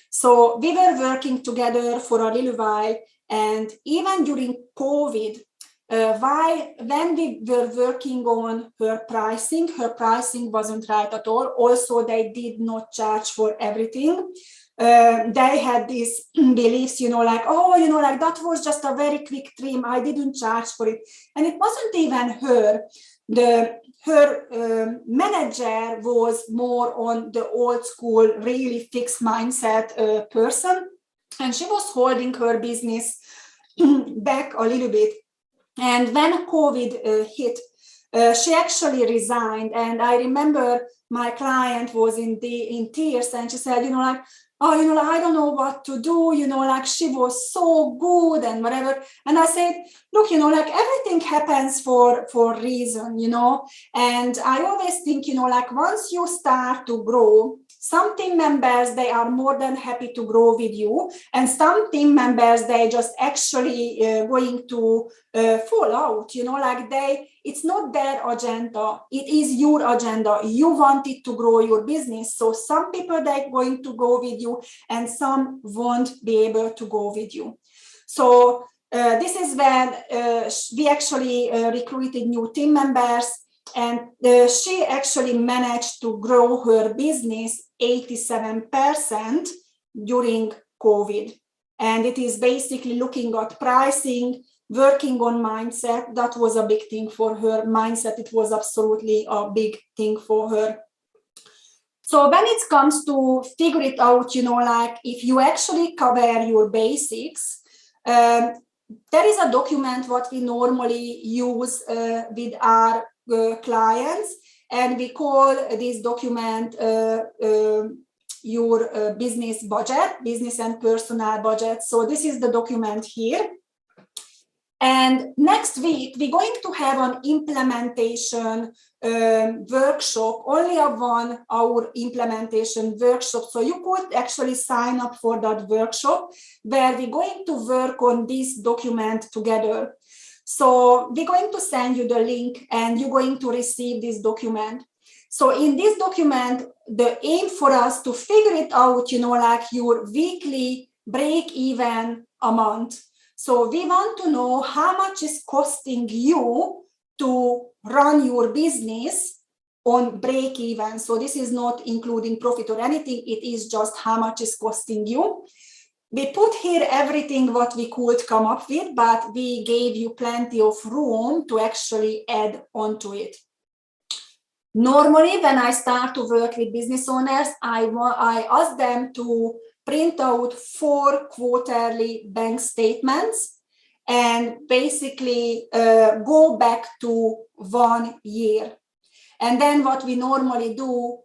So we were working together for a little while, and even during COVID, when we were working on her pricing wasn't right at all. Also, they did not charge for everything. They had these beliefs, like, like that was just a very quick trim, I didn't charge for it. And it wasn't even her. Her manager was more on the old school, really fixed mindset person, and she was holding her business back a little bit. And when COVID hit, she actually resigned. And I remember my client was in tears, and she said, like, oh, I don't know what to do, like she was so good and whatever. And I said, look, like everything happens for a reason, and I always think, like once you start to grow, some team members, they are more than happy to grow with you. And some team members, they just actually going to fall out, like it's not their agenda. It is your agenda. You wanted to grow your business. So some people, they're going to go with you and some won't be able to go with you. So this is when we actually recruited new team members, and she actually managed to grow her business 87% during COVID. And it is basically looking at pricing, working on mindset. That was a big thing for her. Mindset, it was absolutely a big thing for her. So when it comes to figure it out, like if you actually cover your basics, there is a document what we normally use with our clients, and we call this document your business budget, business and personal budget. So this is the document here. And next week, we're going to have an implementation workshop, only a 1 hour implementation workshop. So you could actually sign up for that workshop where we're going to work on this document together. So we're going to send you the link and you're going to receive this document. So in this document, the aim for us to figure it out, like your weekly break-even amount. So we want to know how much is costing you to run your business on break even. So this is not including profit or anything. It is just how much is costing you. We put here everything what we could come up with, but we gave you plenty of room to actually add onto it. Normally, when I start to work with business owners, I ask them to print out 4 quarterly bank statements and basically go back to 1 year. And then what we normally do,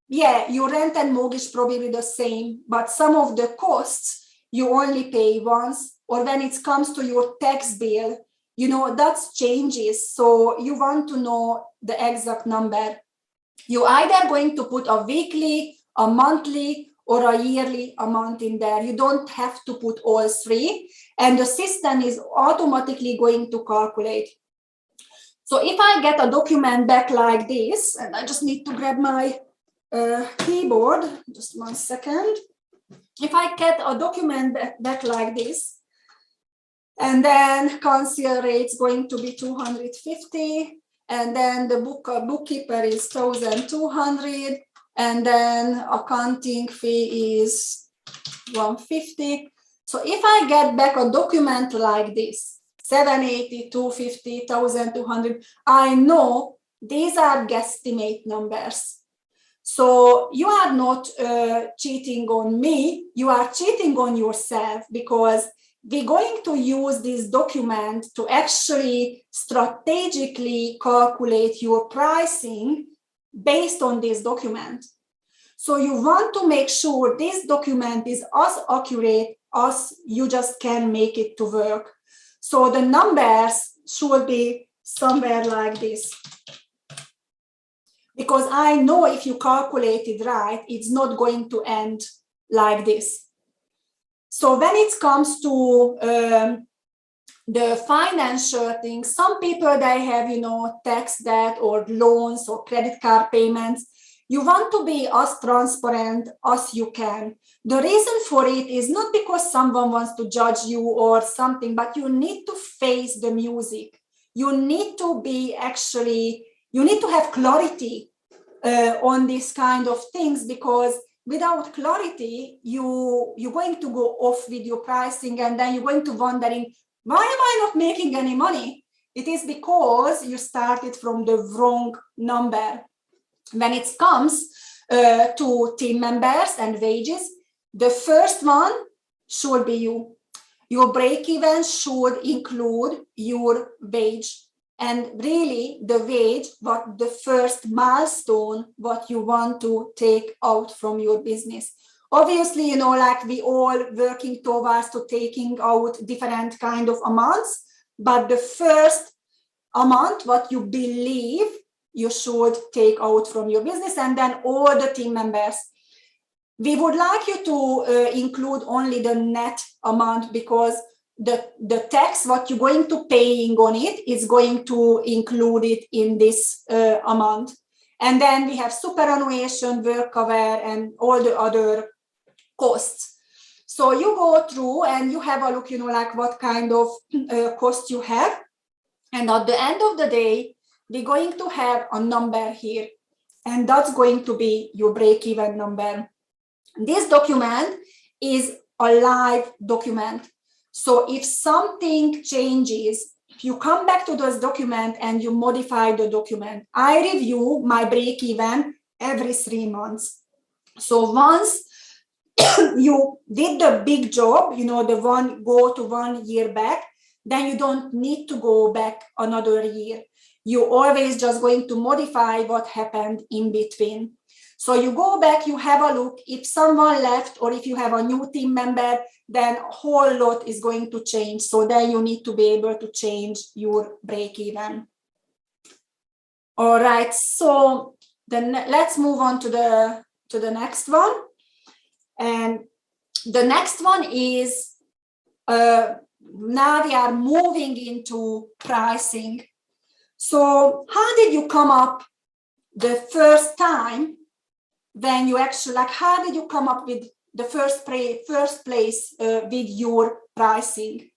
your rent and mortgage probably the same, but some of the costs you only pay once, or when it comes to your tax bill, that's changes. So you want to know the exact number. You're either going to put a weekly, a monthly, or a yearly amount in there. You don't have to put all 3, and the system is automatically going to calculate. So if I get a document back like this, and I just need to grab my keyboard, just 1 second. If I get a document back like this, and then concierge rate's going to be 250, and then the bookkeeper is 1,200, and then accounting fee is 150. So if I get back a document like this, 780, 250, 1,200, I know these are guesstimate numbers. So you are not cheating on me, you are cheating on yourself, because we're going to use this document to actually strategically calculate your pricing based on this document. So you want to make sure this document is as accurate as you just can make it to work. So the numbers should be somewhere like this. Because I know if you calculate it right, it's not going to end like this. So when it comes to the financial things, some people, they have, tax debt or loans or credit card payments. You want to be as transparent as you can. The reason for it is not because someone wants to judge you or something, but you need to face the music. You need to be you need to have clarity on these kind of things, because without clarity, you're going to go off with your pricing, and then you're going to wondering, why am I not making any money? It is because you started from the wrong number. When it comes to team members and wages, the first one should be you. Your break-even should include your wage. And really, the wage, what the first milestone, what you want to take out from your business. Obviously, like we all working towards to taking out different kind of amounts, but the first amount, what you believe you should take out from your business, and then all the team members. We would like you to include only the net amount, because the tax, what you're going to paying on it, is going to include it in this amount. And then we have superannuation, work cover, and all the other costs. So you go through and you have a look, like what kind of cost you have. And at the end of the day, we're going to have a number here, and that's going to be your break-even number. This document is a live document. So if something changes, you come back to this document and you modify the document. I review my break even every 3 months. So once you did the big job, go to 1 year back, then you don't need to go back another year. You're always just going to modify what happened in between. So you go back, you have a look. If someone left or if you have a new team member, then a whole lot is going to change. So then you need to be able to change your break even. All right, so then let's move on to the next one. And the next one is, now we are moving into pricing. So how did you come up the first time when you actually, how did you come up with the first place with your pricing?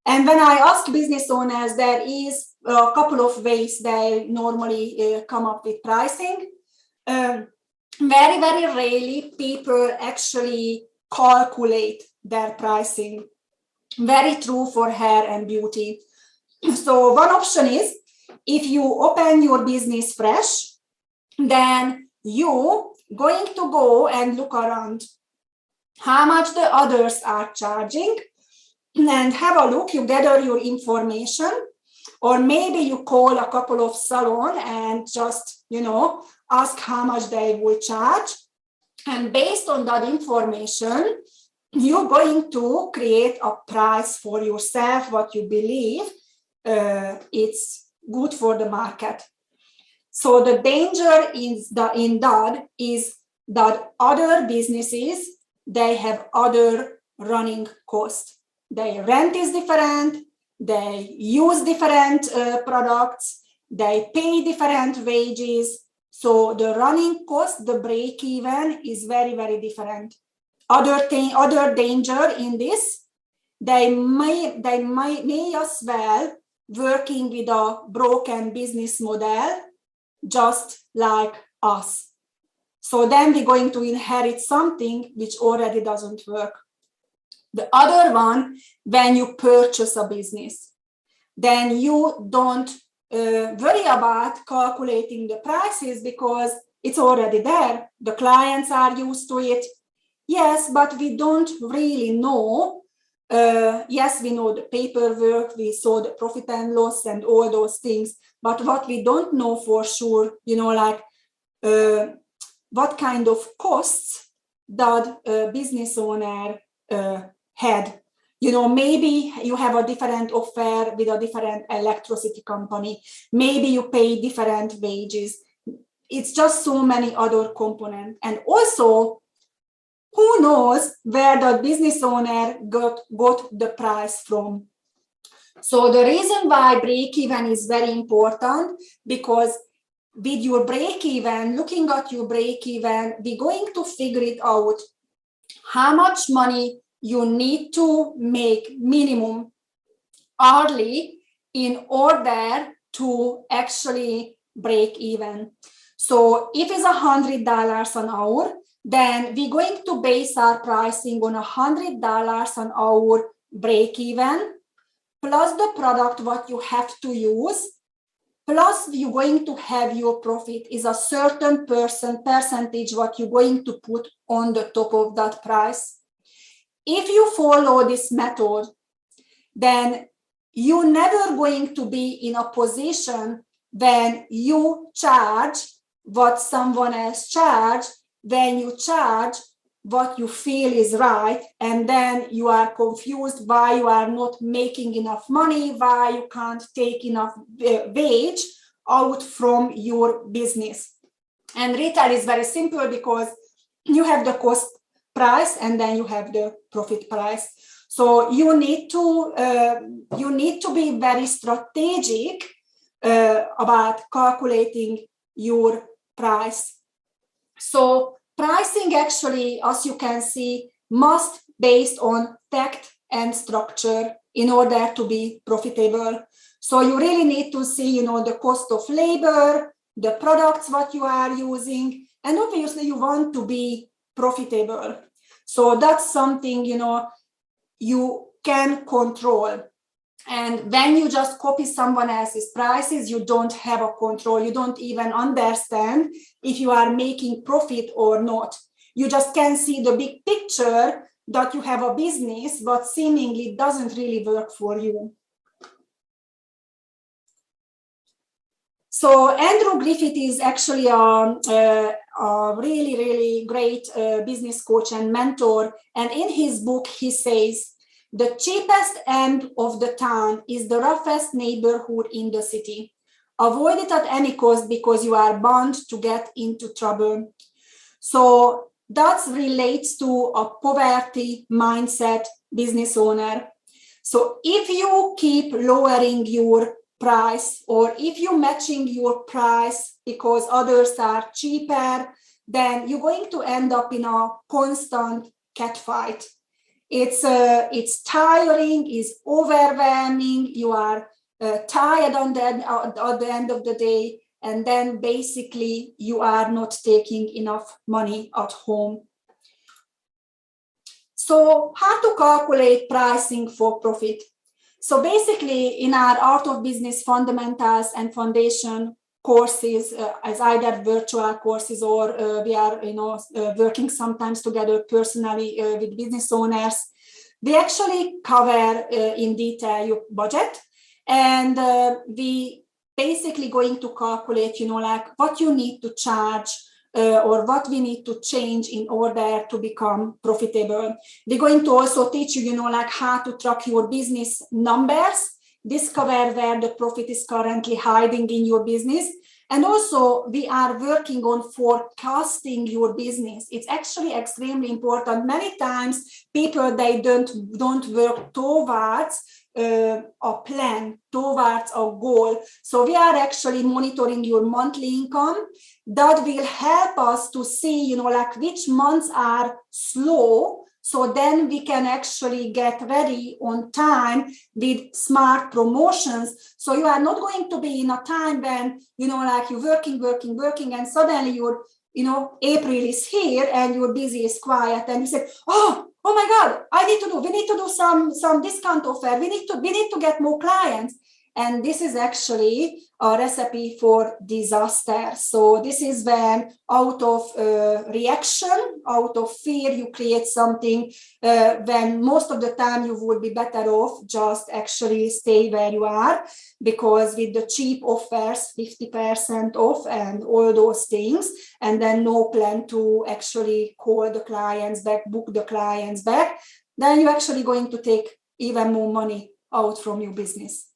And when I ask business owners, there is a couple of ways they normally come up with pricing. Very, very rarely people actually calculate their pricing. Very true for hair and beauty. So one option is, if you open your business fresh, then you going to go and look around how much the others are charging and have a look, you gather your information, or maybe you call a couple of salons and just, ask how much they will charge. And based on that information, you're going to create a price for yourself, what you believe it's good for the market. So the danger in that is that other businesses, they have other running costs. Their rent is different, they use different products, they pay different wages. So the running cost, the break even is very, very different. Other danger in this, they may as well working with a broken business model, just like us. So then we're going to inherit something which already doesn't work. The other one, when you purchase a business, then you don't worry about calculating the prices because it's already there. The clients are used to it. Yes, but we don't really know. Yes, we know the paperwork, we saw the profit and loss and all those things. But what we don't know for sure, what kind of costs that a business owner had. Maybe you have a different offer with a different electricity company. Maybe you pay different wages. It's just so many other components. And also, who knows where the business owner got the price from. So the reason why break-even is very important, because with your break-even, looking at your break-even, we're going to figure it out how much money you need to make minimum hourly in order to actually break even. So if it's $100 an hour, then we're going to base our pricing on $100 an hour break even, plus the product what you have to use, plus you're going to have your profit is a certain percentage what you're going to put on the top of that price. If you follow this method, then you're never going to be in a position when you charge what someone else charge, when you charge what you feel is right, and then you are confused why you are not making enough money, why you can't take enough wage out from your business. And retail is very simple because you have the cost price and then you have the profit price. So you need to be very strategic about calculating your price. So pricing actually, as you can see, must based on tact and structure in order to be profitable. So you really need to see, the cost of labor, the products what you are using, and obviously you want to be profitable. So that's something, you can control. And when you just copy someone else's prices, you don't have a control. You don't even understand if you are making profit or not. You just can see the big picture that you have a business, but seemingly doesn't really work for you. So Andrew Griffith is actually a really, really great business coach and mentor. And in his book, he says, the cheapest end of the town is the roughest neighborhood in the city. Avoid it at any cost because you are bound to get into trouble. So that relates to a poverty mindset business owner. So if you keep lowering your price, or if you're matching your price because others are cheaper, then you're going to end up in a constant catfight. It's tiring, it's overwhelming, you are tired at the end of the day, and then basically you are not taking enough money at home. So how to calculate pricing for profit? So basically in our Art of Business Fundamentals and Foundation courses, as either virtual courses or we are working sometimes together personally with business owners, we actually cover in detail your budget, and we basically going to calculate like what you need to charge or what we need to change in order to become profitable. We're going to also teach you like how to track your business numbers, discover where the profit is currently hiding in your business. And also we are working on forecasting your business. It's actually extremely important. Many times people, they don't work towards a plan, towards a goal. So we are actually monitoring your monthly income. That will help us to see, like which months are slow. So then we can actually get ready on time with smart promotions. So you are not going to be in a time when, like you're working, and suddenly you're, April is here and your busy is quiet, and you say, oh my God, we need to do some discount offer. We need to get more clients. And this is actually a recipe for disaster. So this is when out of reaction, out of fear, you create something when most of the time you would be better off just actually stay where you are, because with the cheap offers, 50% off and all those things, and then no plan to actually call the clients back, book the clients back, then you're actually going to take even more money out from your business.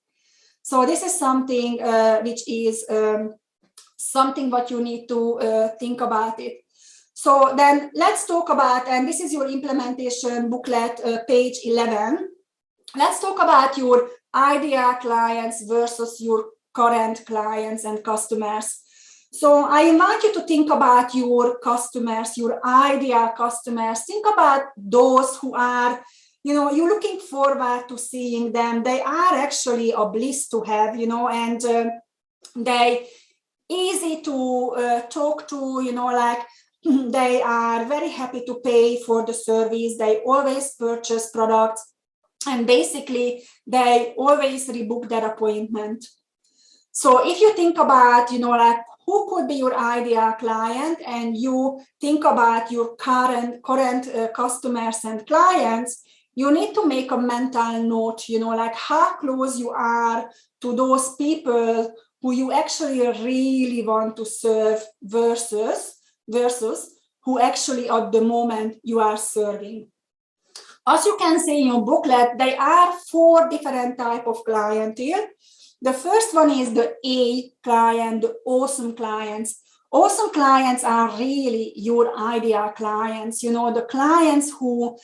So this is something which is something what you need to think about it. So then let's talk about, and this is your implementation booklet, page 11. Let's talk about your ideal clients versus your current clients and customers. So I invite you to think about your customers, your ideal customers. Think about those who are, you're looking forward to seeing them. They are actually a bliss to have, and they easy to talk to, like they are very happy to pay for the service. They always purchase products, and basically they always rebook their appointment. So if you think about, like who could be your ideal client, and you think about your current customers and clients, you need to make a mental note, like how close you are to those people who you actually really want to serve versus who actually at the moment you are serving. As you can see in your booklet, there are 4 different types of clientele. The first one is the A client, the awesome clients. Awesome clients are really your ideal clients, the clients who,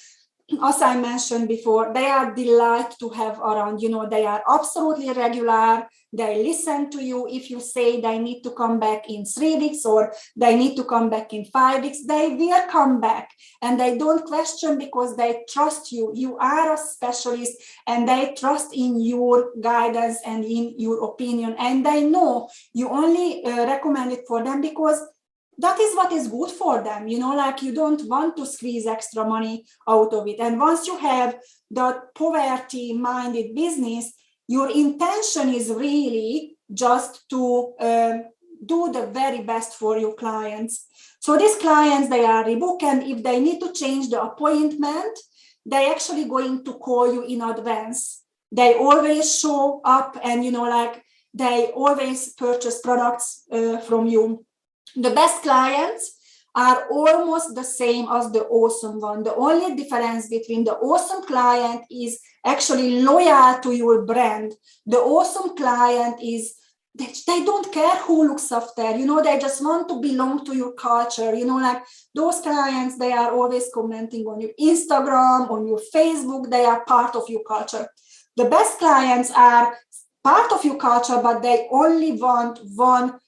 as I mentioned before, they are delight to have around, they are absolutely regular. They listen to you. If you say they need to come back in 3 weeks or they need to come back in 5 weeks, they will come back, and they don't question because they trust you. You are a specialist, and they trust in your guidance and in your opinion, and they know you only recommend it for them because that is what is good for them, you know, like you don't want to squeeze extra money out of it. And once you have the poverty minded business, your intention is really just to do the very best for your clients. So these clients, they are rebooked, and if they need to change the appointment, they're actually going to call you in advance. They always show up, and you know, like they always purchase products from you. The best clients are almost the same as the awesome one. The only difference between the awesome client is actually loyal to your brand. The awesome client is they don't care who looks after, you know, they just want to belong to your culture, you know, like those clients, they are always commenting on your Instagram, on your Facebook, they are part of your culture. The best clients are part of your culture, but they only want one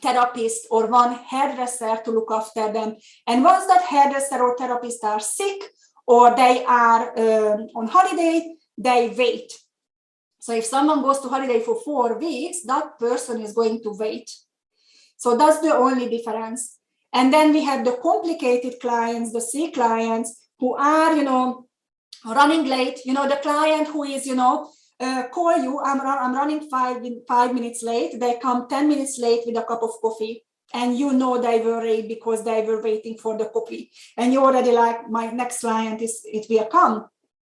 therapist or one hairdresser to look after them. And once that hairdresser or therapist are sick or they are on holiday, they wait. So if someone goes to holiday for 4 weeks, that person is going to wait. So that's the only difference. And then we have the complicated clients, the C clients, who are, you know, running late. You know, the client who is, you know, call you, I'm running 5 minutes late. They come 10 minutes late with a cup of coffee. And you know they were late because they were waiting for the coffee. And you're already like, my next client it will come.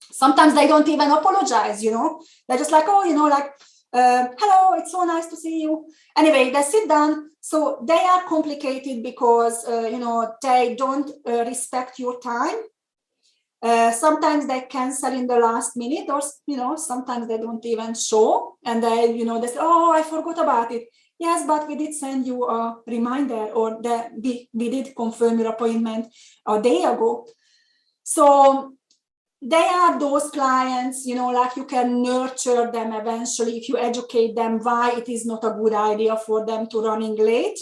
Sometimes they don't even apologize, you know. They're just like, oh, you know, like, hello, it's so nice to see you. Anyway, they sit down. So they are complicated because, you know, they don't respect your time. Sometimes they cancel in the last minute, or, you know, sometimes they don't even show. And they, you know, they say, oh, I forgot about it. Yes, but we did send you a reminder, or we did confirm your appointment a day ago. So they are those clients, you know, like you can nurture them eventually if you educate them why it is not a good idea for them to running late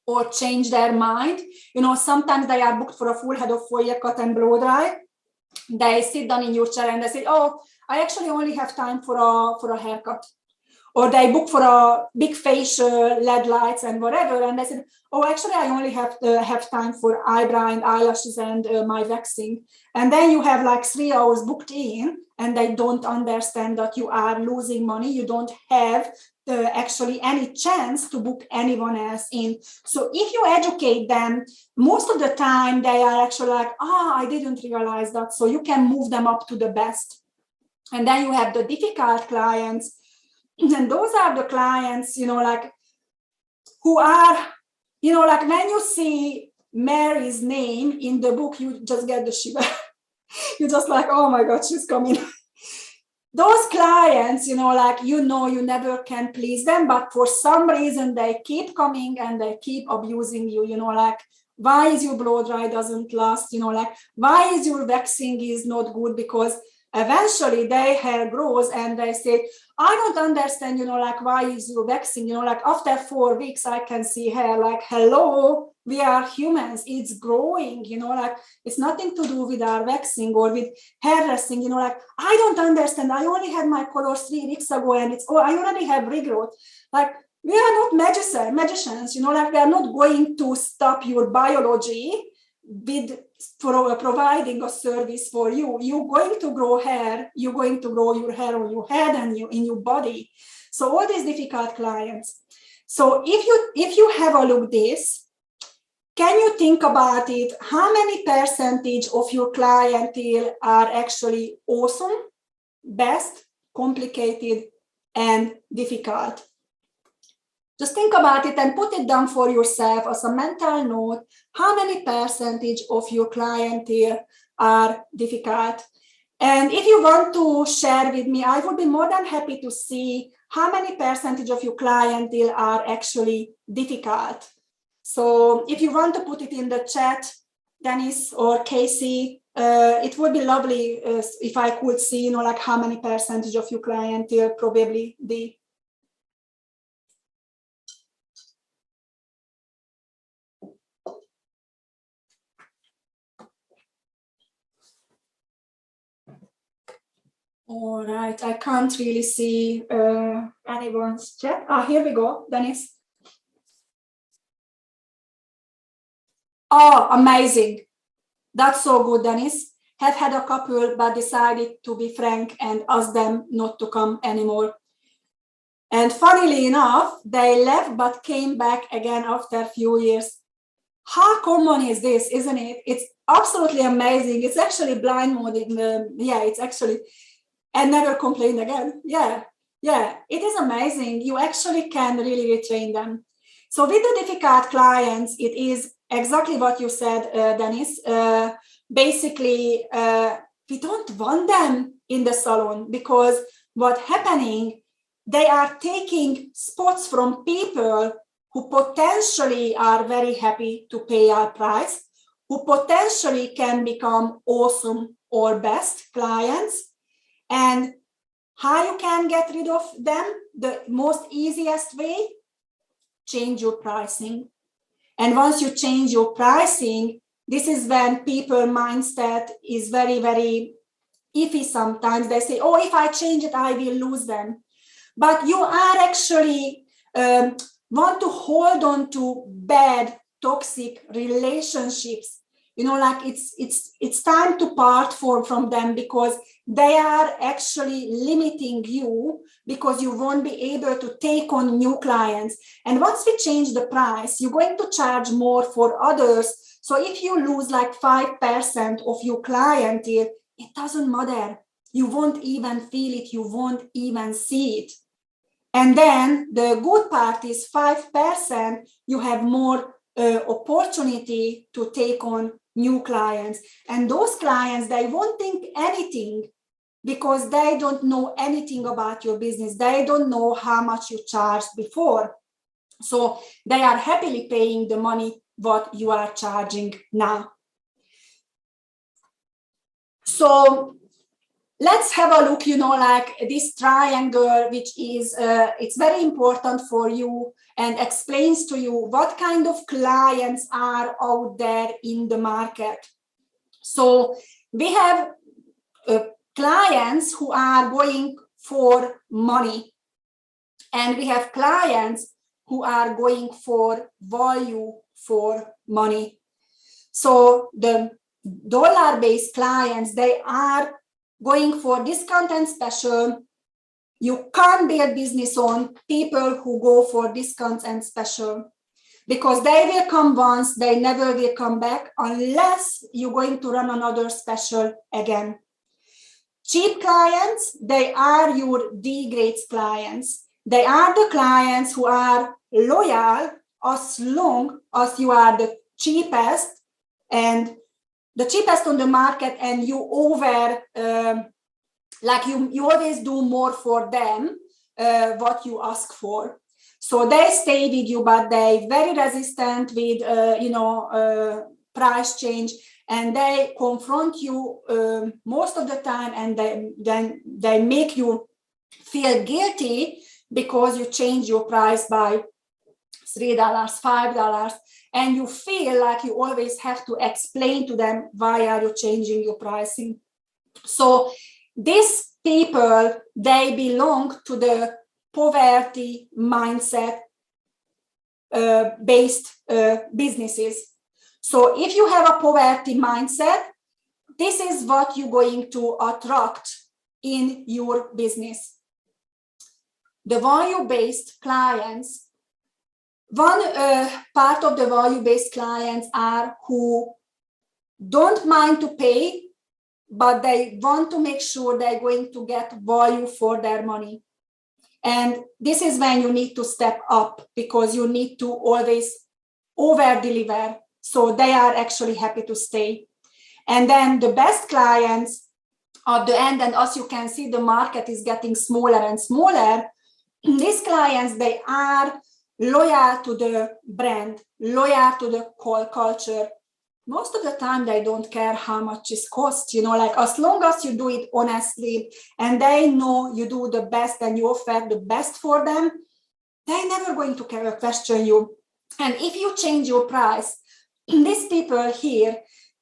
or change their mind. You know, sometimes they are booked for a full head of foil cut and blow dry. They sit down in your chair and they say, oh, I actually only have time for a haircut. Or they book for a big facial, LED lights and whatever. And they said, oh, actually, I only have time for eyebrow and eyelashes and my waxing. And then you have like 3 hours booked in, and they don't understand that you are losing money. You don't have actually any chance to book anyone else in. So if you educate them, most of the time they are actually like, I didn't realize that. So you can move them up to the best. And then you have the difficult clients. And those are the clients, you know, like who are, you know, like when you see Mary's name in the book, you just get the shiver. You're just like, oh my God, she's coming. Those clients, you know, like, you know, you never can please them, but for some reason they keep coming and they keep abusing you, you know, like, why is your blow dry doesn't last, you know, like, why is your waxing is not good? Because eventually their hair grows and they say, I don't understand, you know, like, why is your waxing, you know, like, after 4 weeks I can see hair. Like, hello, we are humans, it's growing, you know, like, it's nothing to do with our waxing or with hairdressing, you know, like, I don't understand, I only had my color 3 weeks ago and I already have regrowth. Like, we are not magicians, you know, like, we are not going to stop your biology for providing a service for you. You're going to grow hair, you're going to grow your hair on your head and in your body. So all these difficult clients. So if you have a look at this, can you think about it? How many percentage of your clientele are actually awesome, best, complicated, and difficult? Just think about it and put it down for yourself as a mental note. How many percentage of your clientele are difficult? And if you want to share with me, I would be more than happy to see how many percentage of your clientele are actually difficult. So if you want to put it in the chat, Dennis or Casey, it would be lovely if I could see, you know, like, how many percentage of your clientele probably the. All right, I can't really see anyone's chat. Here we go, Dennis. Oh, amazing. That's so good, Dennis. Have had a couple, but decided to be frank and ask them not to come anymore. And funnily enough, they left but came back again after a few years. How common is this, isn't it? It's absolutely amazing. It's actually blind mode. Yeah, it's actually, and never complain again. Yeah, it is amazing. You actually can really retrain them. So with the difficult clients, it is exactly what you said, Dennis. Basically, we don't want them in the salon because what's happening, they are taking spots from people who potentially are very happy to pay our price, who potentially can become awesome or best clients. And how you can get rid of them? The most easiest way, change your pricing. And once you change your pricing, this is when people mindset is very, very iffy sometimes. They say, oh, if I change it, I will lose them. But you are actually want to hold on to bad, toxic relationships. Like it's time to part from them because they are actually limiting you because you won't be able to take on new clients. And once we change the price, you're going to charge more for others. So if you lose like 5% of your clientele, it doesn't matter. You won't even feel it. You won't even see it. And then the good part is 5%, you have more opportunity to take on new clients. And those clients, they won't think anything because they don't know anything about your business. They don't know how much you charged before. So they are happily paying the money what you are charging now. So let's have a look, like this triangle, which is, it's very important for you and explains to you what kind of clients are out there in the market. So we have clients who are going for money, and we have clients who are going for value for money. So the dollar-based clients, they are going for discount and special. You can't build business on people who go for discounts and special because they will come once, they never will come back unless you're going to run another special again. Cheap clients, they are your D-grade clients. They are the clients who are loyal as long as you are the cheapest and the cheapest on the market, and you you always do more for them what you ask for. So they stay with you, but they very resistant with price change, and they confront you most of the time, and then they make you feel guilty because you change your price by $3, $5, and you feel like you always have to explain to them why are you changing your pricing. So these people, they belong to the poverty mindset based businesses. So if you have a poverty mindset, this is what you're going to attract in your business. The value-based clients, one part of the value-based clients are who don't mind to pay, but they want to make sure they're going to get value for their money. And this is when you need to step up because you need to always over-deliver. So they are actually happy to stay. And then the best clients at the end, and as you can see, the market is getting smaller and smaller. These clients, they are loyal to the brand, loyal to the call culture. Most of the time, they don't care how much it costs, as long as you do it honestly and they know you do the best and you offer the best for them, they're never going to question you. And if you change your price, these people here,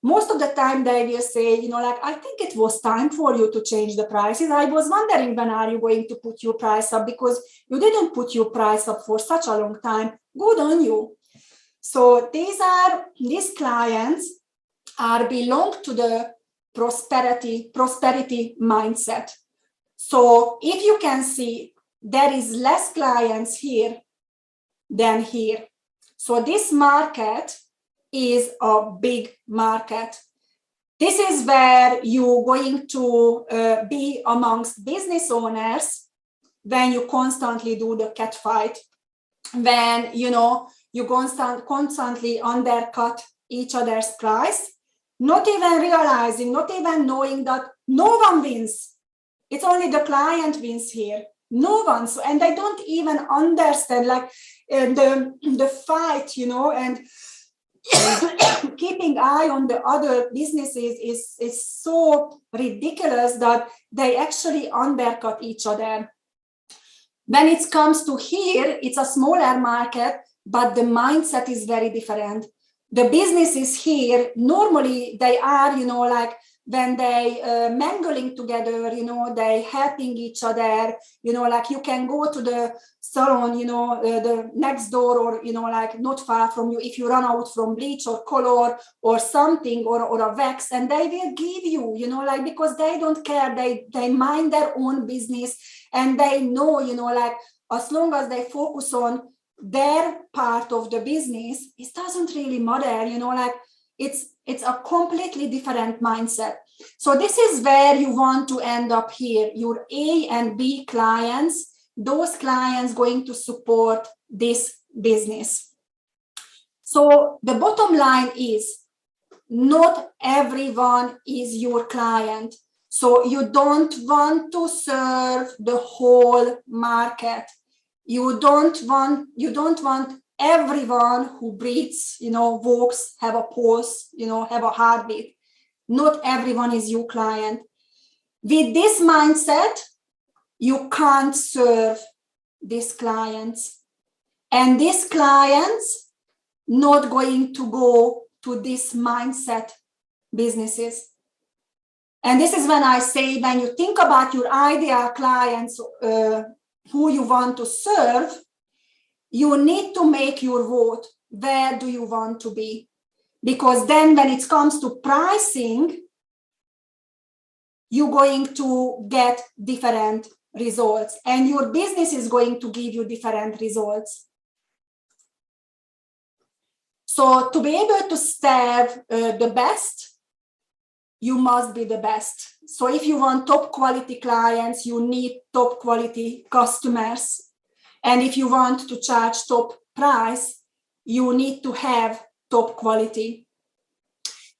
most of the time they will say, I think it was time for you to change the prices. I was wondering when are you going to put your price up because you didn't put your price up for such a long time. Good on you. So these clients belong to the prosperity mindset. So if you can see, there is less clients here than here. So this market is a big market. This is where you're going to be amongst business owners when you constantly do the cat fight, when you constantly undercut each other's price, not even realizing, not even knowing that no one wins. It's only the client wins here. No one. So, and I don't even understand the fight, and keeping eye on the other businesses is so ridiculous that they actually undercut each other. When it comes to here, it's a smaller market, but the mindset is very different. The businesses here, normally they are, when they mingling together, they helping each other, you can go to the salon, the next door, or, not far from you, if you run out from bleach or color or something, or a wax, and they will give you, because they don't care, they mind their own business, and they know, as long as they focus on their part of the business, it doesn't really matter, it's a completely different mindset. So this is where you want to end up here. Your A and B clients, those clients going to support this business. So the bottom line is, not everyone is your client. So you don't want to serve the whole market. You don't want everyone who breathes, walks, have a pulse, have a heartbeat. Not everyone is your client. With this mindset, you can't serve these clients. And these clients not going to go to this mindset businesses. And this is when I say, when you think about your ideal clients, who you want to serve, you need to make your vote. Where do you want to be? Because then when it comes to pricing, you're going to get different results, and your business is going to give you different results. So to be able to serve the best, you must be the best. So if you want top quality clients, you need top quality customers. And if you want to charge top price, you need to have top quality.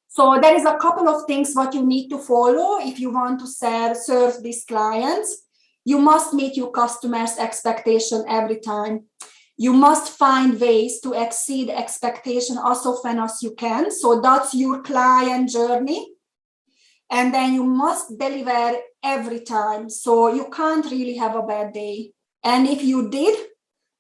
So there is a couple of things what you need to follow if you want to serve these clients. You must meet your customers' expectation every time. You must find ways to exceed expectation as often as you can. So that's your client journey. And then you must deliver every time. So you can't really have a bad day. And if you did,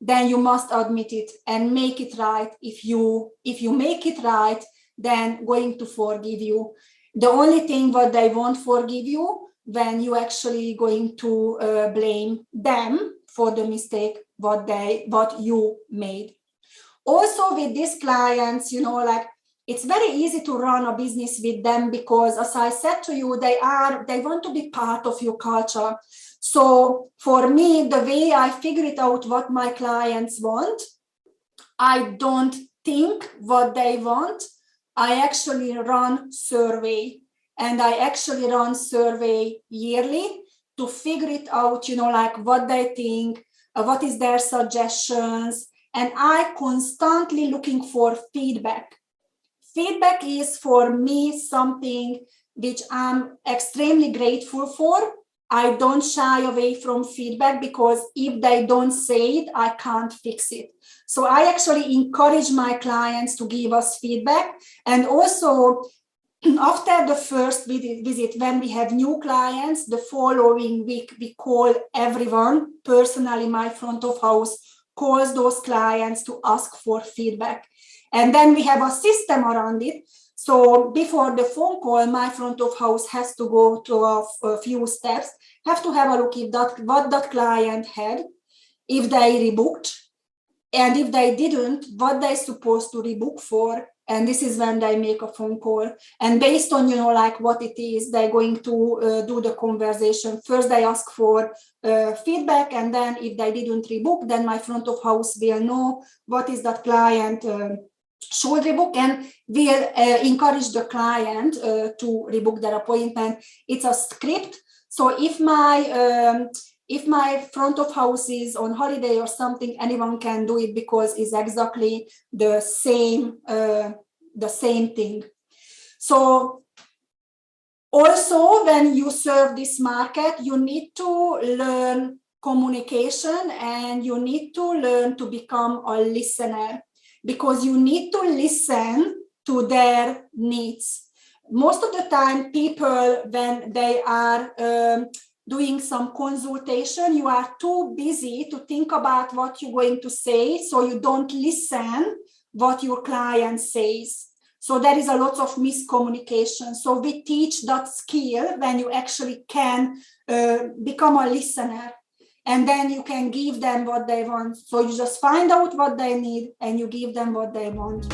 then you must admit it and make it right. If you make it right, then going to forgive you. The only thing what they won't forgive you, when you actually going to blame them for the mistake what you made. Also with these clients, it's very easy to run a business with them, because as I said to you, they want to be part of your culture. So for me, the way I figure it out what my clients want, I don't think what they want. I actually run survey, and I actually run survey yearly to figure it out, what they think, what is their suggestions, and I constantly looking for feedback. Feedback is for me something which I'm extremely grateful for. I don't shy away from feedback, because if they don't say it, I can't fix it. So I actually encourage my clients to give us feedback. And also, after the first visit, when we have new clients, the following week, we call everyone. Personally, my front of house calls those clients to ask for feedback. And then we have a system around it. So before the phone call, my front of house has to go to a few steps, have to have a look at what that client had, if they rebooked, And if they didn't, what they're supposed to rebook for. And this is when they make a phone call. And based on, like what it is, they're going to do the conversation. First, they ask for feedback. And then if they didn't rebook, then my front of house will know what is that client should rebook, and will encourage the client to rebook their appointment. It's a script. So if my front of house is on holiday or something, anyone can do it because it's exactly the same thing. So also, when you serve this market, you need to learn communication, and you need to learn to become a listener, because you need to listen to their needs. Most of the time, people, when they are doing some consultation, you are too busy to think about what you're going to say, so you don't listen what your client says. So there is a lot of miscommunication. So we teach that skill when you actually can become a listener, and then you can give them what they want. So you just find out what they need and you give them what they want.